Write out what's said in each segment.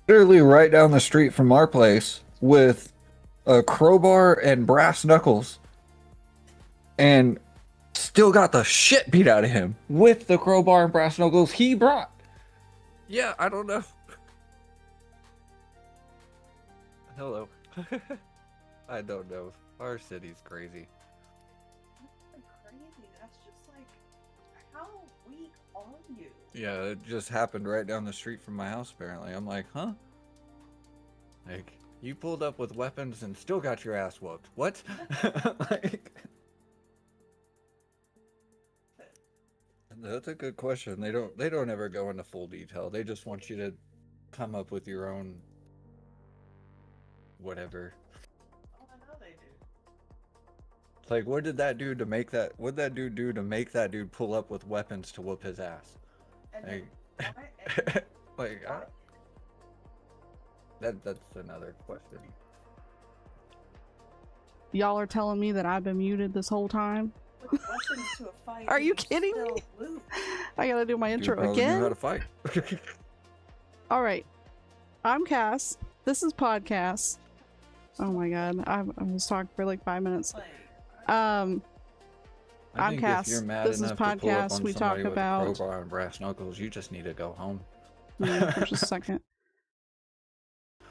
literally right down the street from our place with a crowbar and brass knuckles, and still got the shit beat out of him with the crowbar and brass knuckles he brought. Yeah, I don't know. Hello. I don't know. Our city's crazy. Crazy. That's just like, how weak are you? Yeah, it just happened right down the street from my house, apparently. I'm like, huh? Like, you pulled up with weapons and still got your ass whooped. What? Like, that's a good question. They don't ever go into full detail. They just want you to come up with your own whatever. Oh, I know they do. It's like, what did that do to make that? What'd that dude do to make that dude pull up with weapons to whoop his ass? And Like, like that's another question. Y'all are telling me that I've been muted this whole time? with weapons to a fight, Are you you kidding still me? lose. I gotta do my Dude intro probably knew how again? to fight. All right. I'm Cass. This is PODCASS. Oh my god. I was talking for like 5 minutes. Like, I'm I think Cass. if you're mad This is enough to pull up PODCASS. on We talk somebody with about. a crowbar and brass knuckles, you just need to go home. Yeah, for just a second.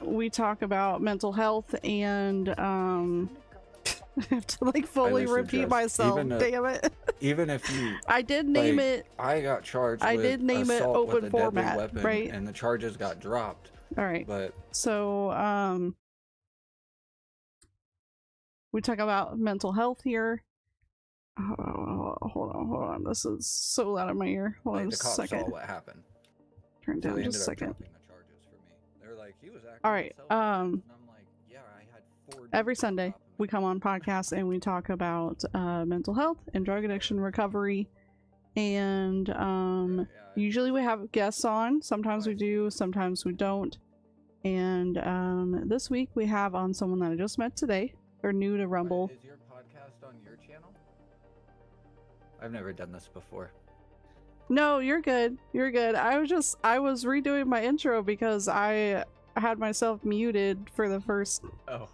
We talk about mental health and I have to like fully listen, repeat Jess, myself. even Damn it. Even if you, I did name like, it. I got charged I with did name it assault with open a deadly format, weapon, right? and the charges got dropped. All right. But So we talk about mental health here. Oh, hold on. This is so loud in my ear. Hold on like, a the cops second. saw what happened, Turn so down they just a ended up second. dropping the charges for me. They were like, he was acting All right. in self-defense. And I'm like, yeah, I had 4 Every dudes on Sunday top of me. we come on podcasts and we talk about mental health and drug addiction recovery, and usually we have guests on. Sometimes we do, sometimes we don't. And this week we have on someone that I just met today. They're new to Rumble. Is your podcast on your channel? I've never done this before. No, you're good. You're good. I was redoing my intro because I had myself muted for the first Oh,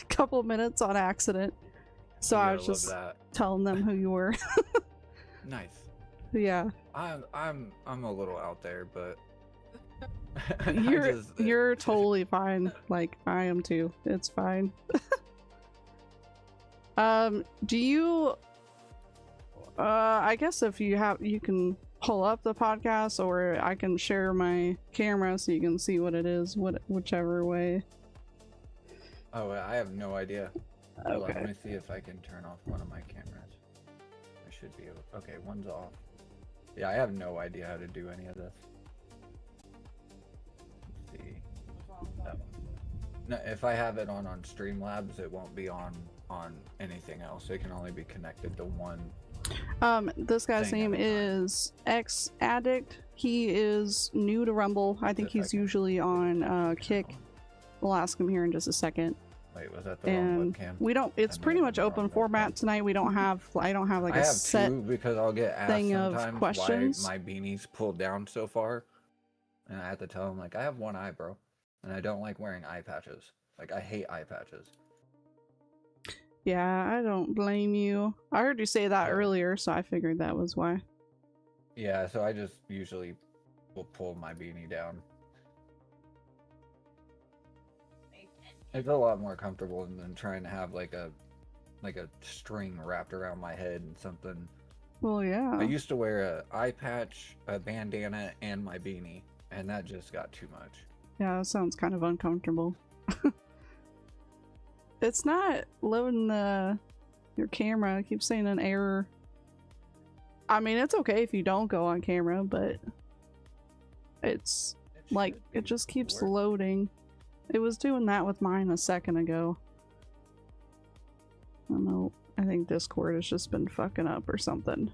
couple minutes on accident. So you I gotta was love just that. telling them who you were. Nice. Yeah. I'm a little out there, but You're totally fine. Like I am too. It's fine. Do you I guess if you have, you can pull up the podcast, or I can share my camera so you can see what it is, whichever way. Oh, I have no idea. Hold on, Okay. let me see if I can turn off one of my cameras. I should be able. Okay, one's off. Yeah, I have no idea how to do any of this. Let's see. That one. No, if I have it on Streamlabs, it won't be on anything else. It can only be connected to one. This guy's Thing name at a time. is xADDiC. He is new to Rumble. I think If I he's can usually on turn it Kick. on. We'll ask him here in just a second. Wait, was that the wrong And webcam? we don't, it's I may pretty have much been the open wrong format webcam. tonight. We don't have, I don't have like I a have set. 2 because I'll get asked thing of sometimes questions. why my beanie's pulled down so far, and I have to tell them like I have one eye, bro, and I don't like wearing eye patches. Like I hate eye patches. Yeah, I don't blame you. I heard you say that Yeah. earlier, so I figured that was why. Yeah, so I just usually will pull my beanie down. It's a lot more comfortable than trying to have like a string wrapped around my head and something. Well, yeah. I used to wear a eye patch, a bandana, and my beanie, and that just got too much. Yeah, that sounds kind of uncomfortable. It's not loading your camera. I keep saying an error. I mean, it's okay if you don't go on camera, but it's like it just keeps loading. It was doing that with mine a second ago. I don't know. I think Discord has just been fucking up or something.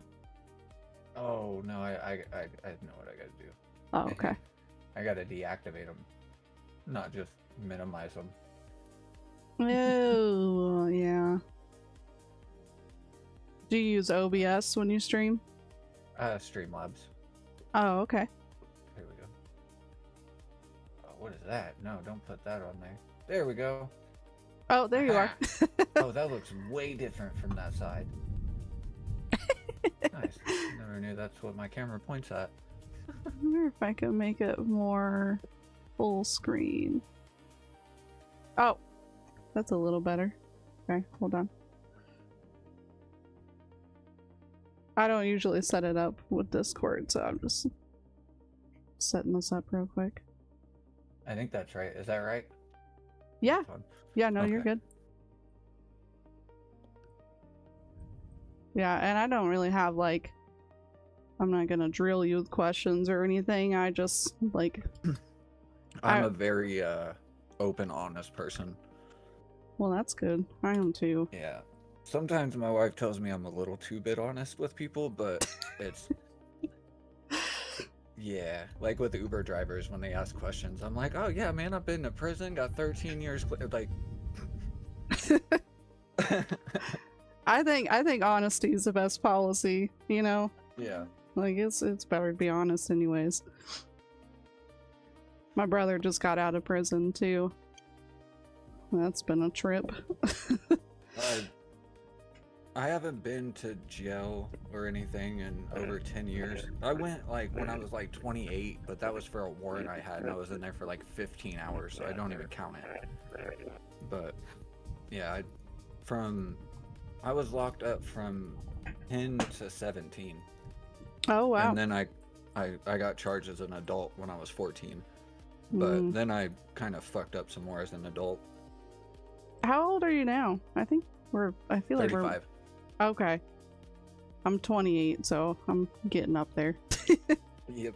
Oh no, I know what I gotta do. Oh, okay. I gotta deactivate them, not just minimize them. Oh, yeah. Do you use OBS when you stream? Streamlabs. Oh, okay. Here we go. Oh, what is that? No, don't put that on there. There we go. Oh, there you are. Oh, that looks way different from that side. Nice. Never knew that's what my camera points at. I wonder if I can make it more full screen. Oh, that's a little better. Okay, hold on. I don't usually set it up with Discord, so I'm just setting this up real quick. I think that's right. Is that right? Yeah. Yeah, no, you're Okay. good. Yeah, and I don't really have, like, I'm not gonna drill you with questions or anything. I just, like... I'm a very open, honest person. Well, that's good. I am too. Yeah. Sometimes my wife tells me I'm a little too bit honest with people, but it's... Yeah, like with Uber drivers, when they ask questions, I'm like, oh yeah, man, I've been to prison, got 13 years, like... I think honesty is the best policy, you know? Yeah. Like, it's better to be honest anyways. My brother just got out of prison, too. That's been a trip. I haven't been to jail or anything in over 10 years. I went, like, when I was, like, 28, but that was for a warrant I had, and I was in there for, like, 15 hours, so I don't even count it. But, yeah, I was locked up from 10 to 17. Oh, wow. And then I got charged as an adult when I was 14. But then I kind of fucked up some more as an adult. How old are you now? I feel like 35. we're... Okay. I'm 28, so I'm getting up there. Yep.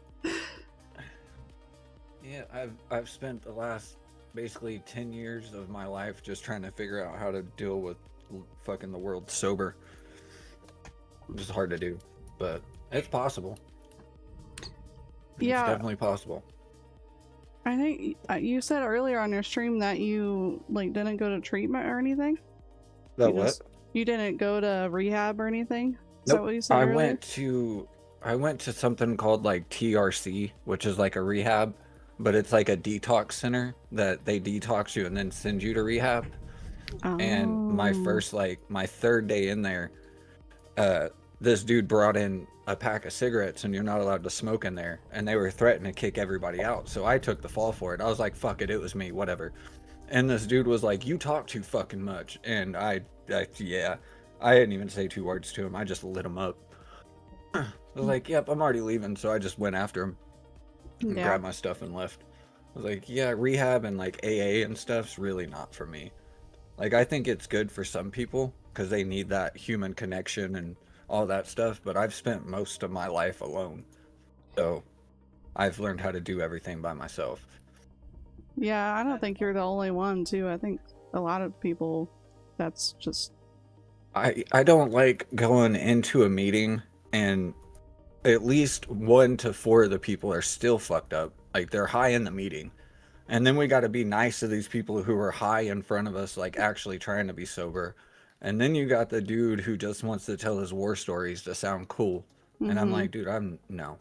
Yeah, I've spent the last basically 10 years of my life just trying to figure out how to deal with fucking the world sober. It's hard to do, but it's possible. Yeah. It's definitely possible. I think you said earlier on your stream that you, like, didn't go to treatment or anything? You didn't go to rehab or anything? Is that what you said earlier? I went to something called like TRC, which is like a rehab, but it's like a detox center that they detox you and then send you to rehab. Oh. And my third day in there, this dude brought in a pack of cigarettes and you're not allowed to smoke in there. And they were threatening to kick everybody out. So I took the fall for it. I was like, fuck it, it was me, whatever. And this dude was like, you talk too fucking much. And I didn't even say 2 words to him. I just lit him up. I was like, yep, I'm already leaving. So I just went after him and grabbed my stuff and left. I was like, yeah, rehab and like AA and stuff's really not for me. Like, I think it's good for some people because they need that human connection and all that stuff. But I've spent most of my life alone. So I've learned how to do everything by myself. Yeah, I don't think you're the only one, too. I think a lot of people, that's just... I don't like going into a meeting and at least 1 to 4 of the people are still fucked up. Like, they're high in the meeting. And then we got to be nice to these people who are high in front of us, like actually trying to be sober. And then you got the dude who just wants to tell his war stories to sound cool. And I'm like, dude, no.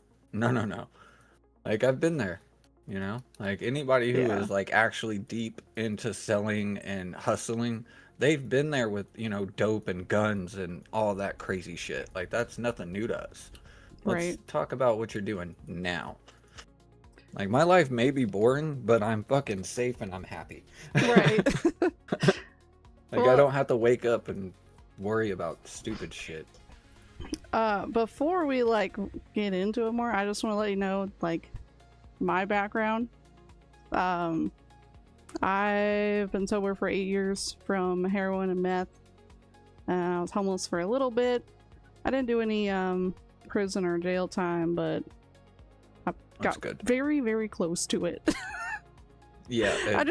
Like, I've been there, you know? Like, anybody who is like actually deep into selling and hustling, they've been there with, you know, dope and guns and all that crazy shit. Like, that's nothing new to us. Let's talk about what you're doing now. Like, my life may be boring, but I'm fucking safe and I'm happy. Right. Like, I don't have to wake up and worry about stupid shit. Before we, like, get into it more, I just want to let you know, like, my background. I've been sober for 8 years from heroin and meth. I was homeless for a little bit. I didn't do any prison or jail time, but I got very, very close to it. Yeah, I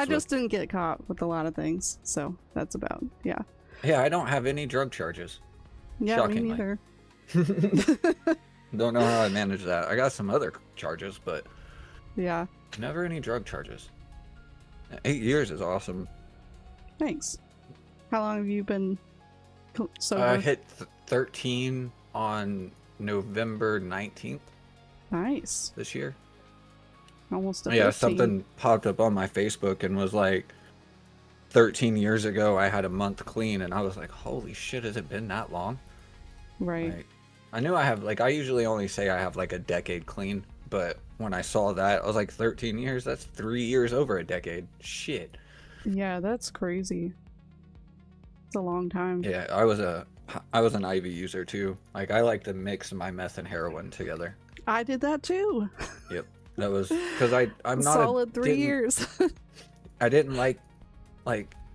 just didn't get caught with a lot of things, so that's about yeah. Yeah, I don't have any drug charges. Yeah, shockingly. Me neither. Don't know how I managed that. I got some other charges, but yeah, never any drug charges. 8 years is awesome. Thanks. How long have you been sober? I hit 13 on November 19th. Nice. This year. Almost a Yeah, 15. something popped up on my Facebook and was like, 13 years ago, I had a month clean, and I was like, holy shit, has it been that long? Right. Like, I knew I have, like, I usually only say I have like a decade clean, but when I saw that, I was like, 13 years? That's 3 years over a decade. Shit. Yeah, that's crazy. It's a long time. Yeah, I was an IV user too. Like, I like to mix my meth and heroin together. I did that too. Yep. That was, because I'm not Solid 3 didn't, years. I didn't like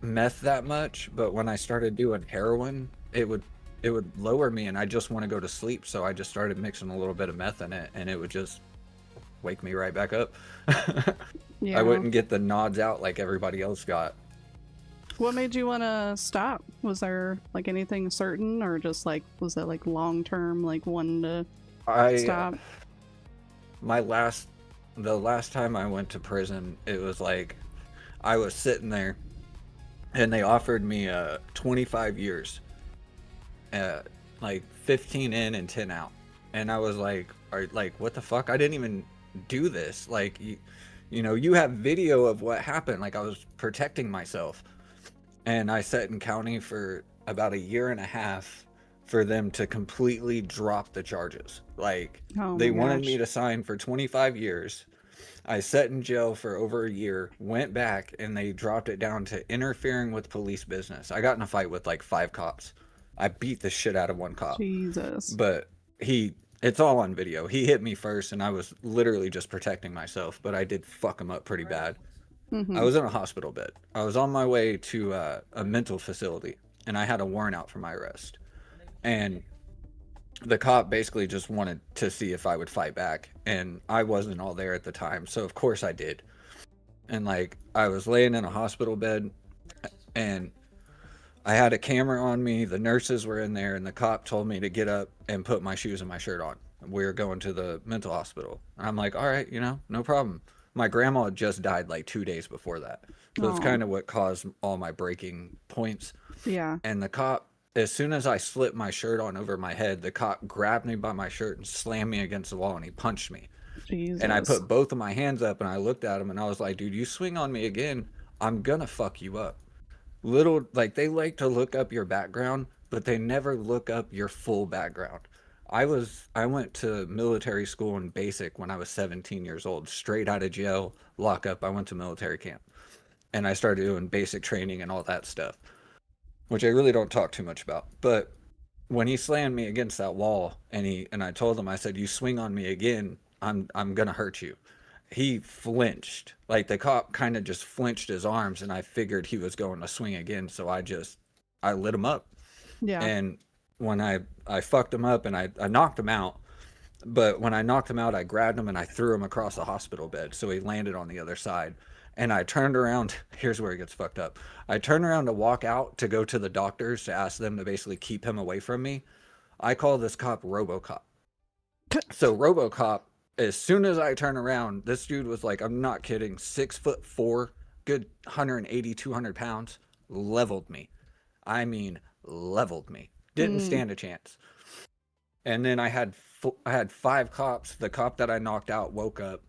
meth that much, but when I started doing heroin, it would lower me and I just want to go to sleep, so I just started mixing a little bit of meth in it and it would just wake me right back up. Yeah. I wouldn't get the nods out like everybody else got. What made you want to stop? Was there like anything certain, or just like, was it like long term, like wanting to stop? The last time I went to prison, it was like I was sitting there and they offered me 25 years, like 15 in and 10 out, and I was like, what the fuck? I didn't even do this. Like, you know, you have video of what happened. Like, I was protecting myself, and I sat in county for about a year and a half for them to completely drop the charges. Like, Oh they my wanted gosh. me to sign for 25 years. I sat in jail for over a year, went back, and they dropped it down to interfering with police business. I got in a fight with like 5 cops. I beat the shit out of one cop. Jesus. But it's all on video. He hit me first, and I was literally just protecting myself, but I did fuck him up pretty bad. I was in a hospital bed. I was on my way to a mental facility, and I had a warrant out for my arrest. And the cop basically just wanted to see if I would fight back, and I wasn't all there at the time, so of course I did. And like, I was laying in a hospital bed, and I had a camera on me, the nurses were in there, and the cop told me to get up and put my shoes and my shirt on. We were going to the mental hospital. I'm like, all right, you know, no problem. My grandma had just died like 2 days before that, so it's Oh. kind of what caused all my breaking points. Yeah. And the cop, as soon as I slipped my shirt on over my head, the cop grabbed me by my shirt and slammed me against the wall, and he punched me. Jesus. And I put both of my hands up and I looked at him and I was like, dude, you swing on me again, I'm gonna fuck you up. Little, like, they like to look up your background, but they never look up your full background. I went to military school in basic when I was 17 years old, straight out of jail, lock up. I went to military camp and I started doing basic training and all that stuff, which I really don't talk too much about. But when he slammed me against that wall and I told him, I said, you swing on me again, I'm gonna hurt you. He flinched. Like, the cop kind of just flinched his arms, and I figured he was going to swing again, so I lit him up. Yeah. And when I fucked him up and I knocked him out, but when I knocked him out, I grabbed him and I threw him across the hospital bed, so he landed on the other side. And I turned around. Here's where it gets fucked up. I turned around to walk out to go to the doctors to ask them to basically keep him away from me. I call this cop RoboCop. So RoboCop, as soon as I turn around, this dude was like, I'm not kidding, 6'4", good 180, 200 pounds, leveled me. I mean, leveled me. Didn't stand a chance. And then I had 5 cops. The cop that I knocked out woke up,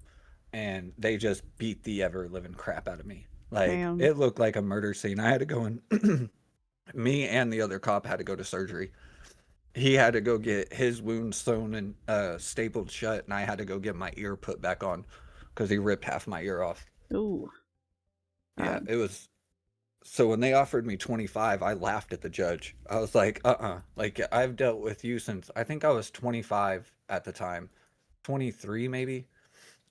and they just beat the ever living crap out of me. Like, Damn. it looked like a murder scene. I had to go in. Me and the other cop had to go to surgery. He had to go get his wound sewn and stapled shut, and I had to go get my ear put back on because he ripped half my ear off. Ooh. Yeah, it was. So when they offered me 25, I laughed at the judge. I was like, like, I've dealt with you since, I think I was 25 at the time, 23 maybe.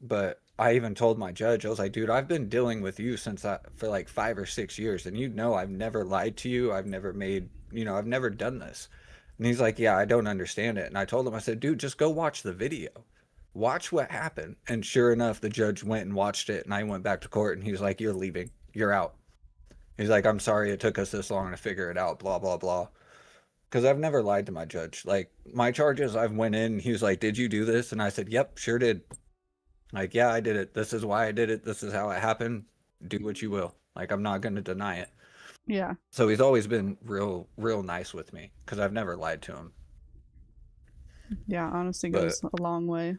But I even told my judge, I was like, dude, I've been dealing with you for like 5 or 6 years, and you know I've never lied to you. I've never made, I've never done this. And he's like, yeah, I don't understand it. And I told him, I said, dude, just go watch the video. Watch what happened. And sure enough, the judge went and watched it, and I went back to court, and he's like, you're leaving. You're out. He's like, I'm sorry it took us this long to figure it out, blah, blah, blah. Because I've never lied to my judge. Like, my charges, I've went in, he was like, did you do this? And I said, yep, sure did. Like, yeah, I did it. This is why I did it. This is how it happened. Do what you will. Like, I'm not going to deny it. Yeah. So he's always been real nice with me because I've never lied to him. Yeah, honesty goes a long way.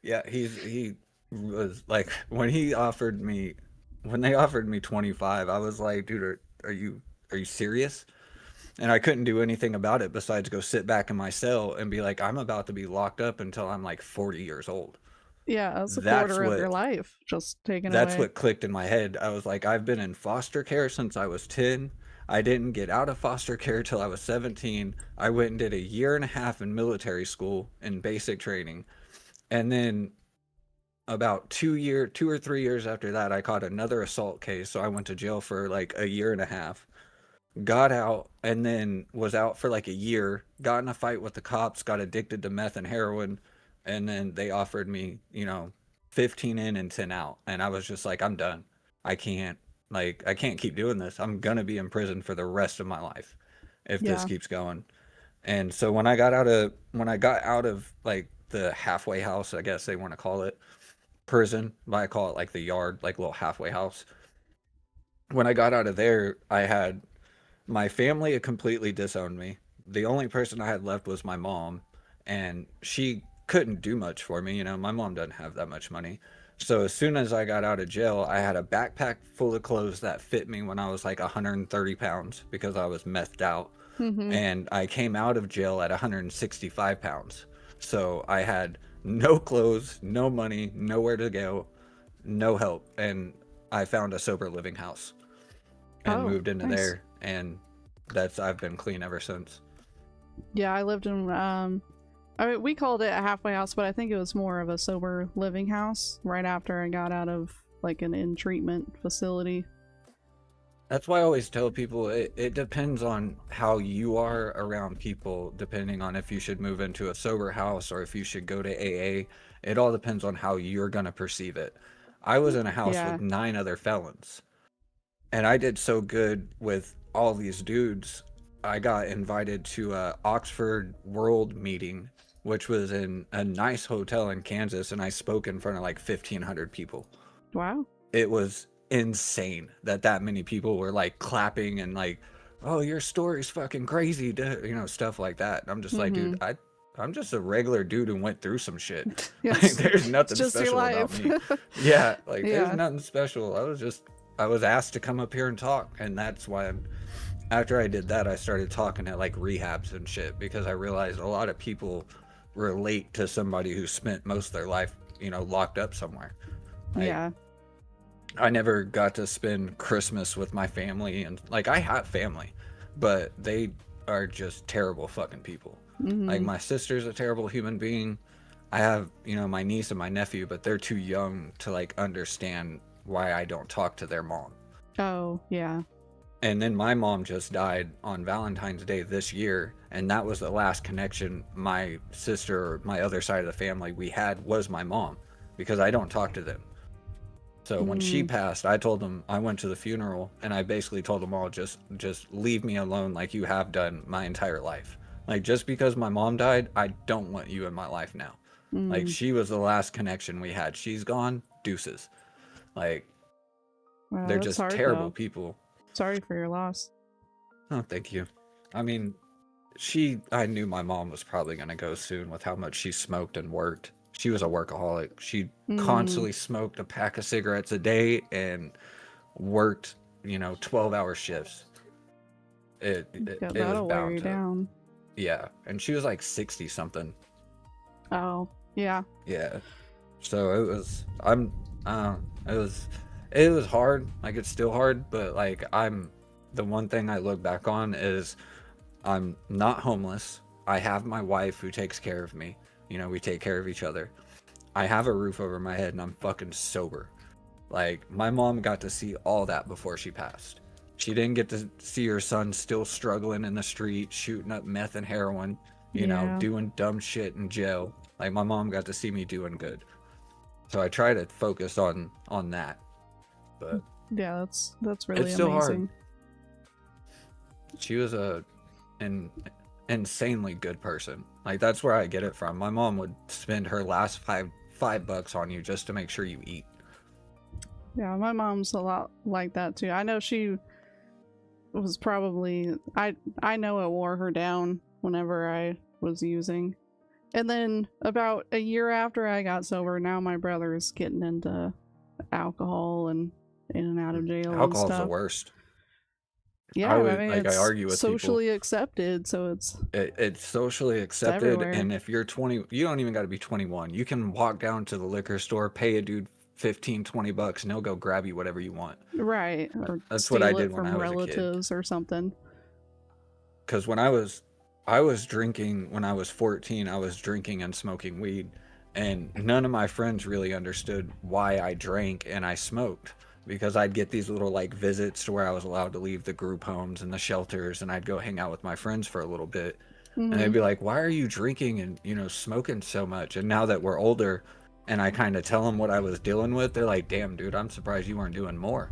Yeah, he was like when he offered me when they offered me 25, I was like, dude, are you serious? And I couldn't do anything about it besides go sit back in my cell and be like, I'm about to be locked up until I'm like 40 years old. Yeah, that's a That's quarter of your what life just taken that's away. what clicked in my head. I was like, I've been in foster care since I was 10. I didn't get out of foster care till I was 17. I went and did a year and a half in military school in basic training. And then about 2 or 3 years after that, I caught another assault case. So I went to jail for like a year and a half. Got out and then was out for like a year. Got in a fight with the cops. Got addicted to meth and heroin, and then they offered me, 15 in and 10 out. And I was just like, I'm done. I can't I can't keep doing this. I'm gonna be in prison for the rest of my life if this Yeah. keeps going. And so when I got out of like the halfway house, I guess they want to call it prison, but I call it like the yard, like little halfway house. When I got out of there, I had my family had completely disowned me. The only person I had left was my mom, and she couldn't do much for me. My mom doesn't have that much money. So as soon as I got out of jail, I had a backpack full of clothes that fit me when I was like 130 pounds because I was methed out. Mm-hmm. And I came out of jail at 165 pounds. So I had no clothes, no money, nowhere to go, no help. And I found a sober living house and Oh, moved into nice. there, and I've been clean ever since. Yeah, I lived in I mean, we called it a halfway house, but I think it was more of a sober living house right after I got out of like an in treatment facility. That's why I always tell people it depends on how you are around people, depending on if you should move into a sober house or if you should go to AA. It all depends on how you're going to perceive it. I was in a house Yeah. with 9 other felons, and I did so good with all these dudes. I got invited to a Oxford World meeting, which was in a nice hotel in Kansas, and I spoke in front of like 1,500 people. Wow. It was insane that many people were like clapping and like, oh, your story's fucking crazy, dude. Stuff like that. And I'm just like, Mm-hmm. dude, I'm just a regular dude who went through some shit. Like, Yes. there's It's nothing just your special about life. me. Yeah, like there's Yeah. nothing special. I was asked to come up here and talk, and that's why after I did that, I started talking at like rehabs and shit because I realized a lot of people relate to somebody who spent most of their life, locked up somewhere. Like, Yeah. I never got to spend Christmas with my family, and like I have family, but they are just terrible fucking people. Like Mm-hmm. my sister's a terrible human being. I have, my niece and my nephew, but they're too young to like understand why I don't talk to their mom. Oh, yeah. And then my mom just died on Valentine's Day this year, and that was the last connection my sister or my other side of the family we had was my mom, because I don't talk to them. So when she Mm. passed, I told them I went to the funeral, and I basically told them all just leave me alone like you have done my entire life. Like just because my mom died, I don't want you in my life now. Like Mm. she was the last connection we had. She's gone, deuces. Like Wow, they're that's just hard terrible though. people. Sorry for your loss. Oh, thank you. I mean, I knew my mom was probably going to go soon with how much she smoked and worked. She was a workaholic. She Mm. constantly smoked a pack of cigarettes a day and worked, 12-hour shifts. Yeah, It was that'll wear bound you to. down. Yeah, and she was like 60 something. Oh, yeah. Yeah. So it was it was hard. Like it's still hard, but like the one thing I look back on is I'm not homeless. I have my wife who takes care of me. We take care of each other. I have a roof over my head and I'm fucking sober. Like my mom got to see all that before she passed. She didn't get to see her son still struggling in the street, shooting up meth and heroin, Yeah. doing dumb shit in jail. Like my mom got to see me doing good. So I try to focus on that. But Yeah, that's it's really still hard. amazing. She was an insanely good person. Like that's where I get it from. My mom would spend her last five bucks on you just to make sure you eat. Yeah, my mom's a lot like that too. I know she was probably I know it wore her down whenever I was using. And then about a year after I got sober, now my brother is getting into alcohol and in and out of jail and Alcohol's the stuff. worst. Yeah, I mean, I it's argue with people. socially accepted, so It's socially accepted, everywhere. and if you're 20, you don't even got to be 21. You can walk down to the liquor store, pay a dude 15, 20 bucks, and he'll go grab you whatever you want. Right. Or That's what I steal it did when from I was a kid. relatives or something. Because when I was drinking when I was 14, I was drinking and smoking weed, and none of my friends really understood why I drank and I smoked, because I'd get these little like visits to where I was allowed to leave the group homes and the shelters, and I'd go hang out with my friends for a little bit, and they'd be like, why are you drinking and, you know, smoking so much? And now that we're older and I kind of tell them what I was dealing with, they're like, damn dude, I'm surprised you weren't doing more.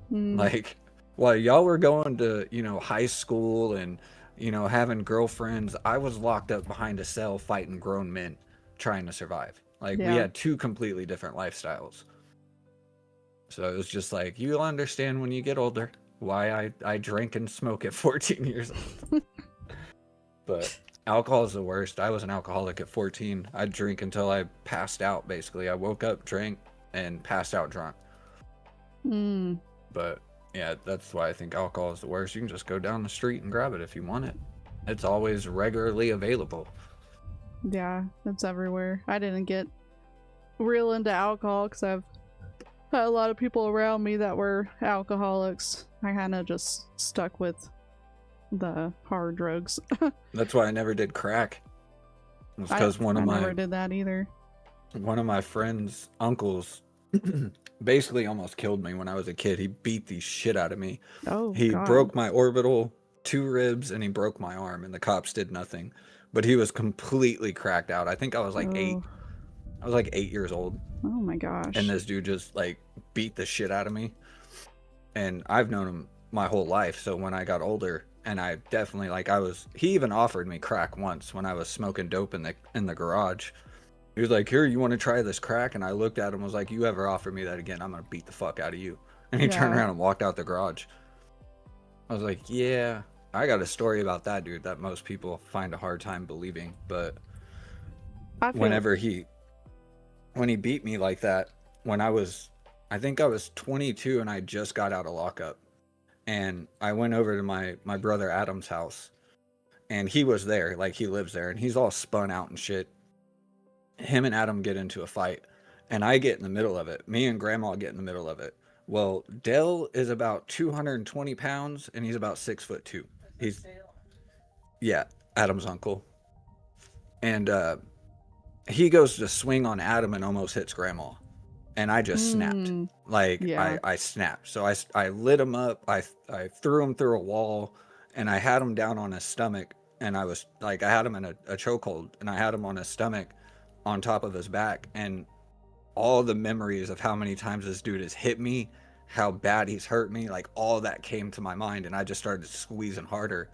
Like, while y'all were going to, you know, high school and, you know, having girlfriends, I was locked up behind a cell fighting grown men trying to survive. Like, we Yeah. had two completely different lifestyles. So it was just like, you'll understand when you get older why I drank and smoke at 14 years old. But alcohol is the worst. I was an alcoholic at 14. I'd drink until I passed out, basically. I woke up, drank, and passed out drunk. But yeah, that's why I think alcohol is the worst. You can just go down the street and grab it if you want it. It's always regularly available. Yeah, it's everywhere. I didn't get real into alcohol because I've had a lot of people around me that were alcoholics. I kind of just stuck with the hard drugs. That's why I never did crack. It's because I never did that either. One of my friend's uncles basically almost killed me when I was a kid. He beat the shit out of me. Oh, He God. broke my orbital, 2 ribs, and he broke my arm, and the cops did nothing. But he was completely cracked out. I think I was like 8. I was like 8 years old. Oh my gosh. And this dude just like beat the shit out of me. And I've known him my whole life. So when I got older, and I definitely he even offered me crack once when I was smoking dope in the garage. He was like, here, you want to try this crack? And I looked at him and was like, you ever offer me that again, I'm going to beat the fuck out of you. And he turned around and walked out the garage. I was like, yeah, I got a story about that dude that most people find a hard time believing. But when he beat me like that, I think I was 22 and I just got out of lockup. And I went over to my brother Adam's house, and he was there, like he lives there, and he's all spun out and shit. Him and Adam get into a fight, and I get in the middle of it. Me and Grandma get in the middle of it. Well, Dell is about 220 pounds, and he's about 6'2". Yeah, Adam's uncle. And he goes to swing on Adam and almost hits Grandma. And I just snapped. Like, I snapped. So I lit him up. I threw him through a wall, and I had him down on his stomach. And I was like, I had him in a chokehold, and I had him on his stomach on top of his back. And all the memories of how many times this dude has hit me, how bad he's hurt me, like all that came to my mind. And I just started squeezing harder.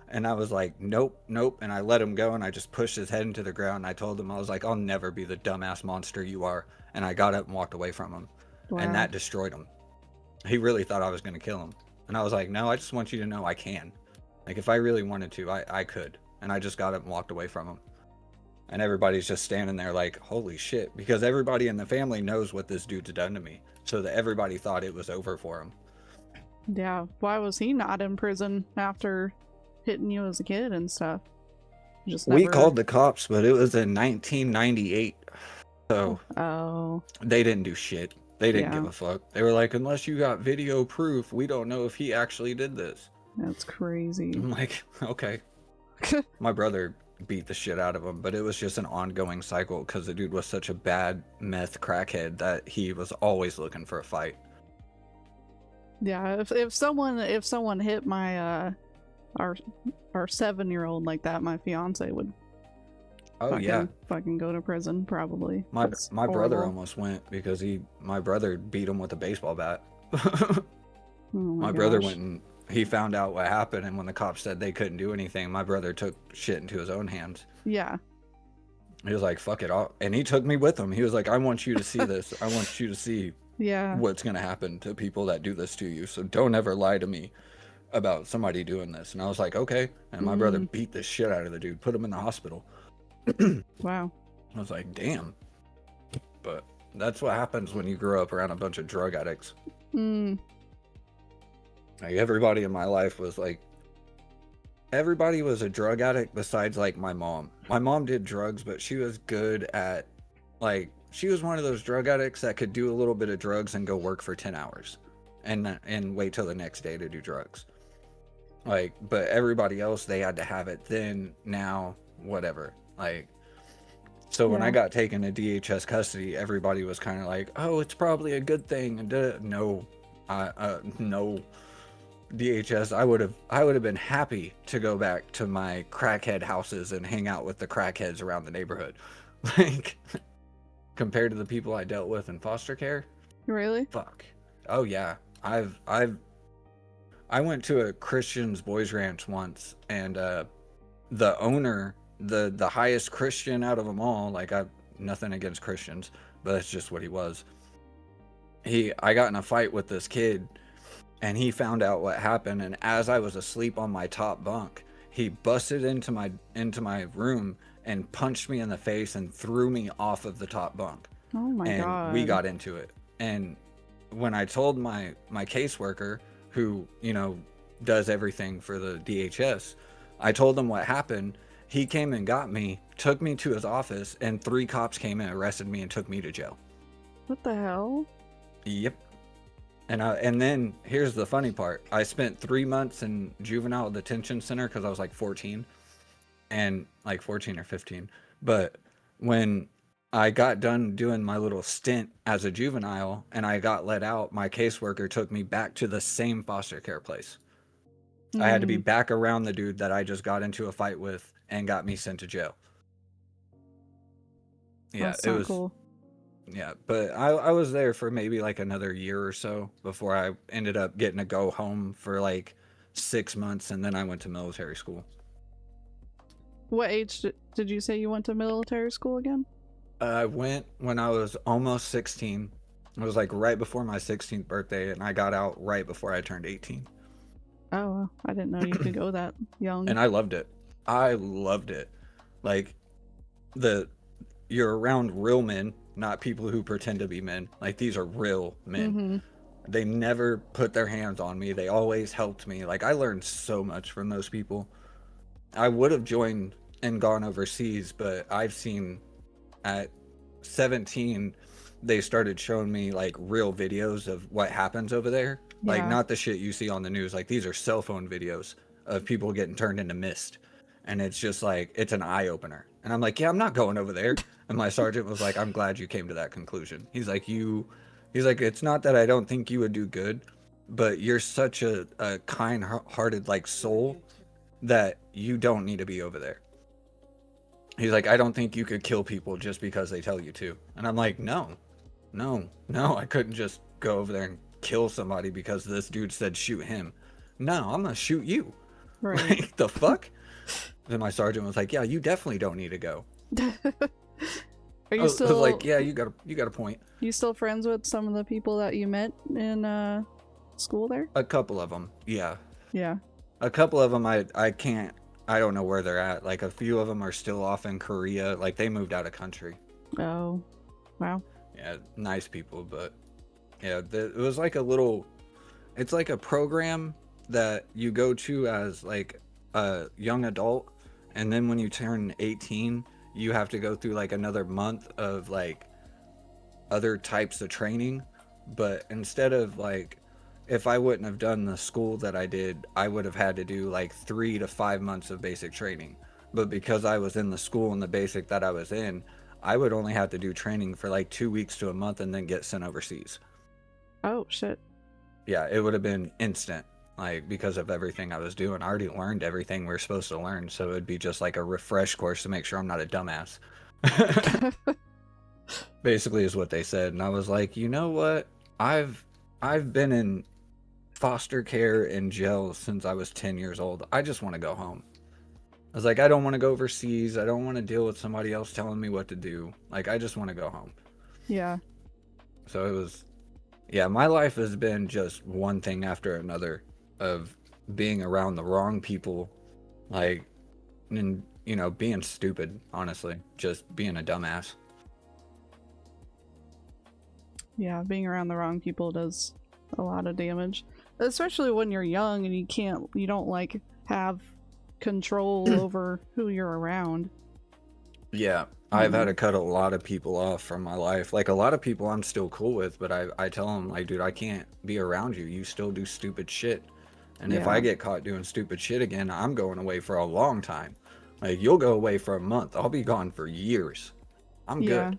And I was like, nope, nope. And I let him go, and I just pushed his head into the ground. And I told him, I was like, I'll never be the dumbass monster you are. And I got up and walked away from him. Wow. And that destroyed him. He really thought I was going to kill him. And I was like, no, I just want you to know I can. Like, if I really wanted to, I could. And I just got up and walked away from him. And everybody's just standing there like, holy shit. Because everybody in the family knows what this dude's done to me. So that everybody thought it was over for him. Yeah. Why was he not in prison after hitting you as a kid and stuff? We called the cops, but it was in 1998. So they didn't do shit. They didn't give a fuck. They were like, unless you got video proof, we don't know if he actually did this. That's crazy. I'm like, okay. My brother beat the shit out of him, but it was just an ongoing cycle because the dude was such a bad meth crackhead that he was always looking for a fight. Yeah, if someone hit my our 7-year-old like that, my fiance would fucking go to prison probably. My brother almost went because my brother beat him with a baseball bat. My brother went and he found out what happened, and when the cops said they couldn't do anything, my brother took shit into his own hands. Yeah. He was like, fuck it all. And he took me with him. He was like, I want you to see this. I want you to see what's going to happen to people that do this to you. So don't ever lie to me about somebody doing this. And I was like, okay. And my brother beat the shit out of the dude, put him in the hospital. Wow. I was like, damn. But that's what happens when you grow up around a bunch of drug addicts. Mm. Like, everybody in my life was like, everybody was a drug addict besides like my mom. My mom did drugs, but she was good at, like, she was one of those drug addicts that could do a little bit of drugs and go work for 10 hours and wait till the next day to do drugs. Like, but everybody else, they had to have it then, now, whatever. Like, so when I Yeah. got taken to DHS custody, everybody was kind of like, oh, it's probably a good thing. And no, no. DHS, I would have been happy to go back to my crackhead houses and hang out with the crackheads around the neighborhood. Like, compared to the people I dealt with in foster care, Really? fuck. Oh yeah. I went to a Christian's boys ranch once, and the owner, the highest Christian out of them all, like, I've nothing against Christians, but that's just what he was. I got in a fight with this kid, and he found out what happened, and as I was asleep on my top bunk, he busted into my room and punched me in the face and threw me off of the top bunk. Oh my And god. we got into it. And when I told my caseworker, who, you know, does everything for the DHS, I told him what happened. He came and got me, took me to his office, and 3 cops came and arrested me and took me to jail. What the hell? Yep. And then here's the funny part. I spent 3 months in juvenile detention center because I was like 14, and like 14 or 15. But when I got done doing my little stint as a juvenile and I got let out, my caseworker took me back to the same foster care place. I had to be back around the dude that I just got into a fight with and got me sent to jail. Yeah, That's it not was cool. Yeah, but I was there for maybe like another year or so before I ended up getting to go home for like 6 months, and then I went to military school. What age did you say you went to military school again? I went when I was almost 16. It was like right before my 16th birthday, and I got out right before I turned 18. Oh, well, I didn't know you could go that young. And I loved it. I loved it. Like, you're around real men, not people who pretend to be men. Like, these are real men. Mm-hmm. They never put their hands on me. They always helped me. Like, I learned so much from those people. I would have joined and gone overseas, but I've seen at 17, they started showing me like real videos of what happens over there. Like, Yeah. not the shit you see on the news. Like, these are cell phone videos of people getting turned into mist. And it's just like, it's an eye opener. And I'm like, yeah, I'm not going over there. And my sergeant was like, I'm glad you came to that conclusion. He's like, it's not that I don't think you would do good, but you're such a kind-hearted like soul that you don't need to be over there. He's like, I don't think you could kill people just because they tell you to. And I'm like, no, I couldn't just go over there and kill somebody because this dude said shoot him. No, I'm gonna shoot you. Right. Like, the fuck? Then my sergeant was like, yeah, you definitely don't need to go. Are you I was still like, yeah, you got a point. You still friends with some of the people that you met in school there? A couple of them, yeah. Yeah. A couple of them, I don't know where they're at. Like, a few of them are still off in Korea. Like, they moved out of country. Oh, wow. Yeah, nice people, but yeah, it was like it's like a program that you go to as like a young adult, and then when you turn 18, you have to go through like another month of like other types of training. But instead of like, if I wouldn't have done the school that I did, I would have had to do like 3 to 5 months of basic training. But because I was in the school and the basic that I was in, I would only have to do training for like 2 weeks to a month and then get sent overseas. Oh, shit. Yeah, it would have been instant. Like, because of everything I was doing, I already learned everything we are supposed to learn. So it'd be just like a refresh course to make sure I'm not a dumbass. Basically is what they said. And I was like, you know what? I've been in foster care and jail since I was 10 years old. I just want to go home. I was like, I don't want to go overseas. I don't want to deal with somebody else telling me what to do. Like, I just want to go home. Yeah. So it was, yeah, my life has been just one thing after another of being around the wrong people, like, and you know, being stupid, honestly, just being a dumbass. Yeah, being around the wrong people does a lot of damage, especially when you're young and you don't like have control over who you're around. Yeah, I've had to cut a lot of people off from my life. Like, a lot of people I'm still cool with, but I tell them, like, dude, I can't be around you. You still do stupid shit. And if I get caught doing stupid shit again, I'm going away for a long time. Like, you'll go away for a month. I'll be gone for years. I'm good.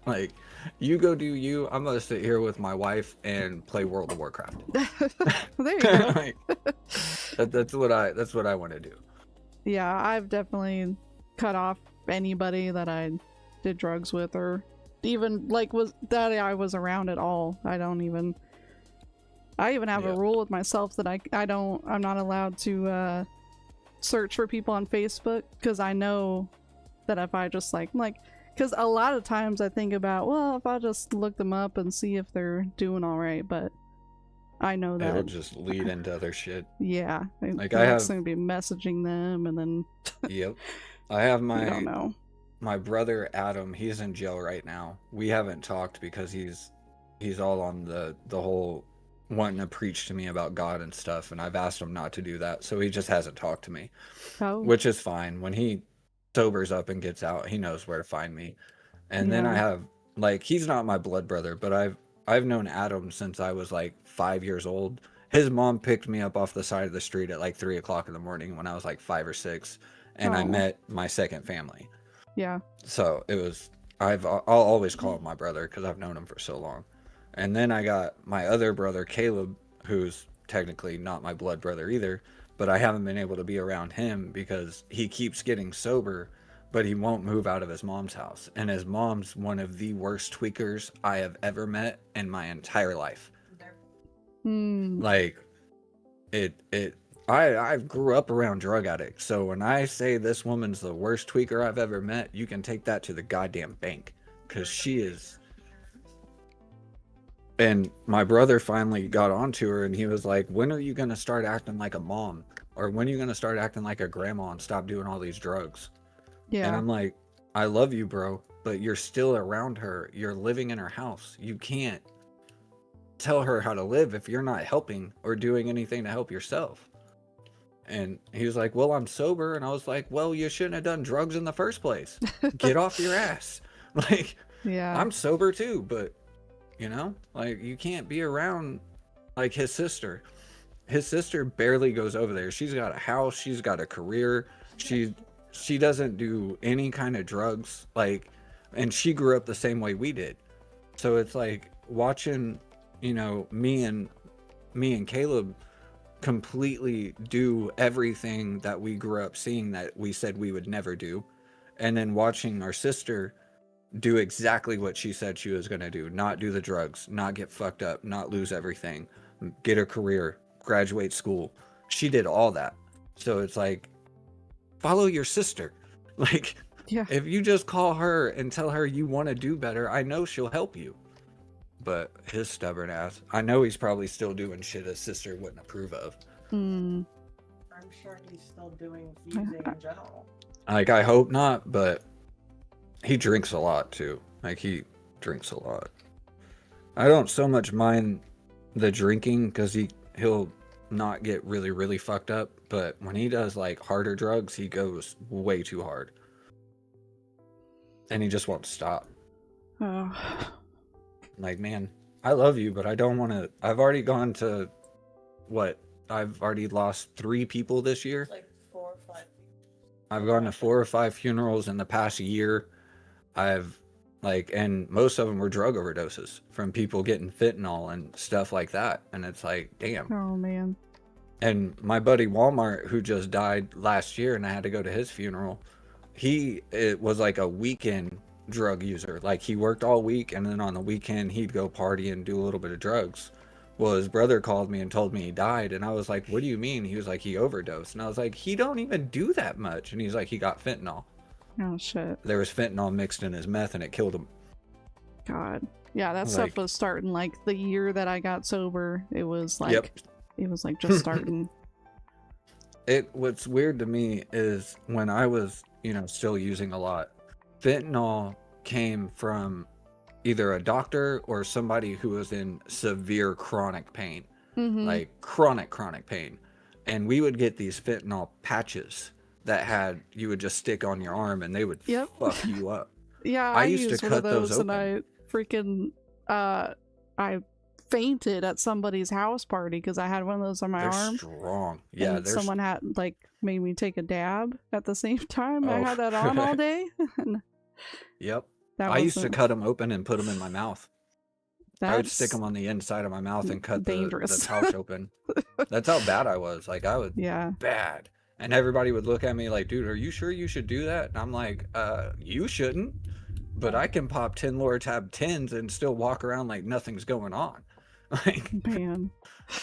Like, you go do you. I'm gonna sit here with my wife and play World of Warcraft. There you go. Like, that's what I want to do. Yeah, I've definitely cut off anybody that I did drugs with, or even like I was around at all. I even have a rule with myself that I'm not allowed to search for people on Facebook, because I know that if I just like because a lot of times I think about, well, if I just look them up and see if they're doing all right, but I know that it'll just lead into other shit. Yeah, like I'm gonna be messaging them, and then yep, I have I don't know. My brother Adam, he's in jail right now. We haven't talked because he's all on the whole wanting to preach to me about God and stuff, and I've asked him not to do that, so he just hasn't talked to me. Which is fine. When he sobers up and gets out, he knows where to find me. And then I have, like, he's not my blood brother, but I've known Adam since I was like 5 years old. His mom picked me up off the side of the street at like 3 o'clock in the morning when I was like 5 or 6, and I met my second family. Yeah. So it was, I'll always call him my brother because I've known him for so long. And then I got my other brother, Caleb, who's technically not my blood brother either, but I haven't been able to be around him because he keeps getting sober, but he won't move out of his mom's house. And his mom's one of the worst tweakers I have ever met in my entire life. Like, I grew up around drug addicts, so when I say this woman's the worst tweaker I've ever met, you can take that to the goddamn bank, because she is. And my brother finally got onto her, and he was like, when are you going to start acting like a mom? Or when are you going to start acting like a grandma and stop doing all these drugs? Yeah. And I'm like, I love you, bro, but you're still around her. You're living in her house. You can't tell her how to live if you're not helping or doing anything to help yourself. And he was like, well, I'm sober. And I was like, well, you shouldn't have done drugs in the first place. Get off your ass. Like, yeah, I'm sober too, but you know, like, you can't be around like his sister. His sister barely goes over there. She's got a house, she's got a career, she doesn't do any kind of drugs, like, and she grew up the same way we did. So it's like watching, you know, me and Caleb completely do everything that we grew up seeing that we said we would never do, and then watching our sister do exactly what she said she was going to do. Not do the drugs, not get fucked up, not lose everything, get a career, graduate school. She did all that. So it's like, follow your sister. Like, yeah, if you just call her and tell her you want to do better, I know she'll help you. But his stubborn ass, I know he's probably still doing shit his sister wouldn't approve of. I'm sure he's still doing using in general. Like, I hope not, but he drinks a lot too. Like, he drinks a lot. I don't so much mind the drinking because he'll not get really, really fucked up. But when he does like harder drugs, he goes way too hard. And he just won't stop. Oh. Like, man, I love you, but I don't want to. I've already gone to I've already lost 3 people this year. Like 4 or 5. I've gone to 4 or 5 funerals in the past year. And most of them were drug overdoses from people getting fentanyl and stuff like that. And it's like, damn. Oh, man. And my buddy Walmart, who just died last year, and I had to go to his funeral, it was like a weekend drug user. Like, he worked all week, and then on the weekend, he'd go party and do a little bit of drugs. Well, his brother called me and told me he died, and I was like, what do you mean? He was like, he overdosed. And I was like, he don't even do that much. And he's like, he got fentanyl. Oh, shit. There was fentanyl mixed in his meth, and it killed him. God. Yeah, that stuff was starting like the year that I got sober. It was like, It was like just starting. What's weird to me is when I was, still using a lot, fentanyl came from either a doctor or somebody who was in severe chronic pain, like chronic pain. And we would get these fentanyl patches that you would just stick on your arm and they would fuck you up. Yeah, I I used to used one cut of those those and I open. freaking I fainted at somebody's house party because I had one of those on my They're arm. strong. Yeah, And someone had like made me take a dab at the same time. I Oh. had that on all day. Yep. That I used to wasn't- cut them open and put them in my mouth. I would stick That's them on the inside of my mouth and cut the dangerous. pouch open. That's how bad I was. Like, I was yeah. bad. And everybody would look at me like, dude, are you sure you should do that? And I'm like, you shouldn't. But I can pop 10 Lortab 10s and still walk around like nothing's going on. Like, Man.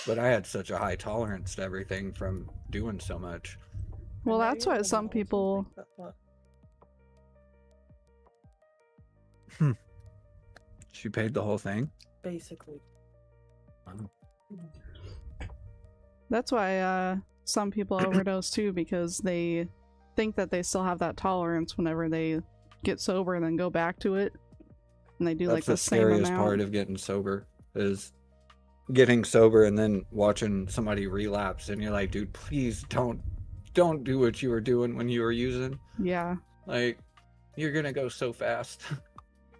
but I had such a high tolerance to everything from doing so much. Well, And now that's you why have some adults people who think that, look, She paid the whole thing. basically. that's why some people overdose too, because they think that they still have that tolerance whenever they get sober and then go back to it. And they do That's like the the same scariest amount. part of getting sober, is getting sober and then watching somebody relapse and you're like, dude, please don't do what you were doing when you were using. Yeah. Like, you're gonna go so fast.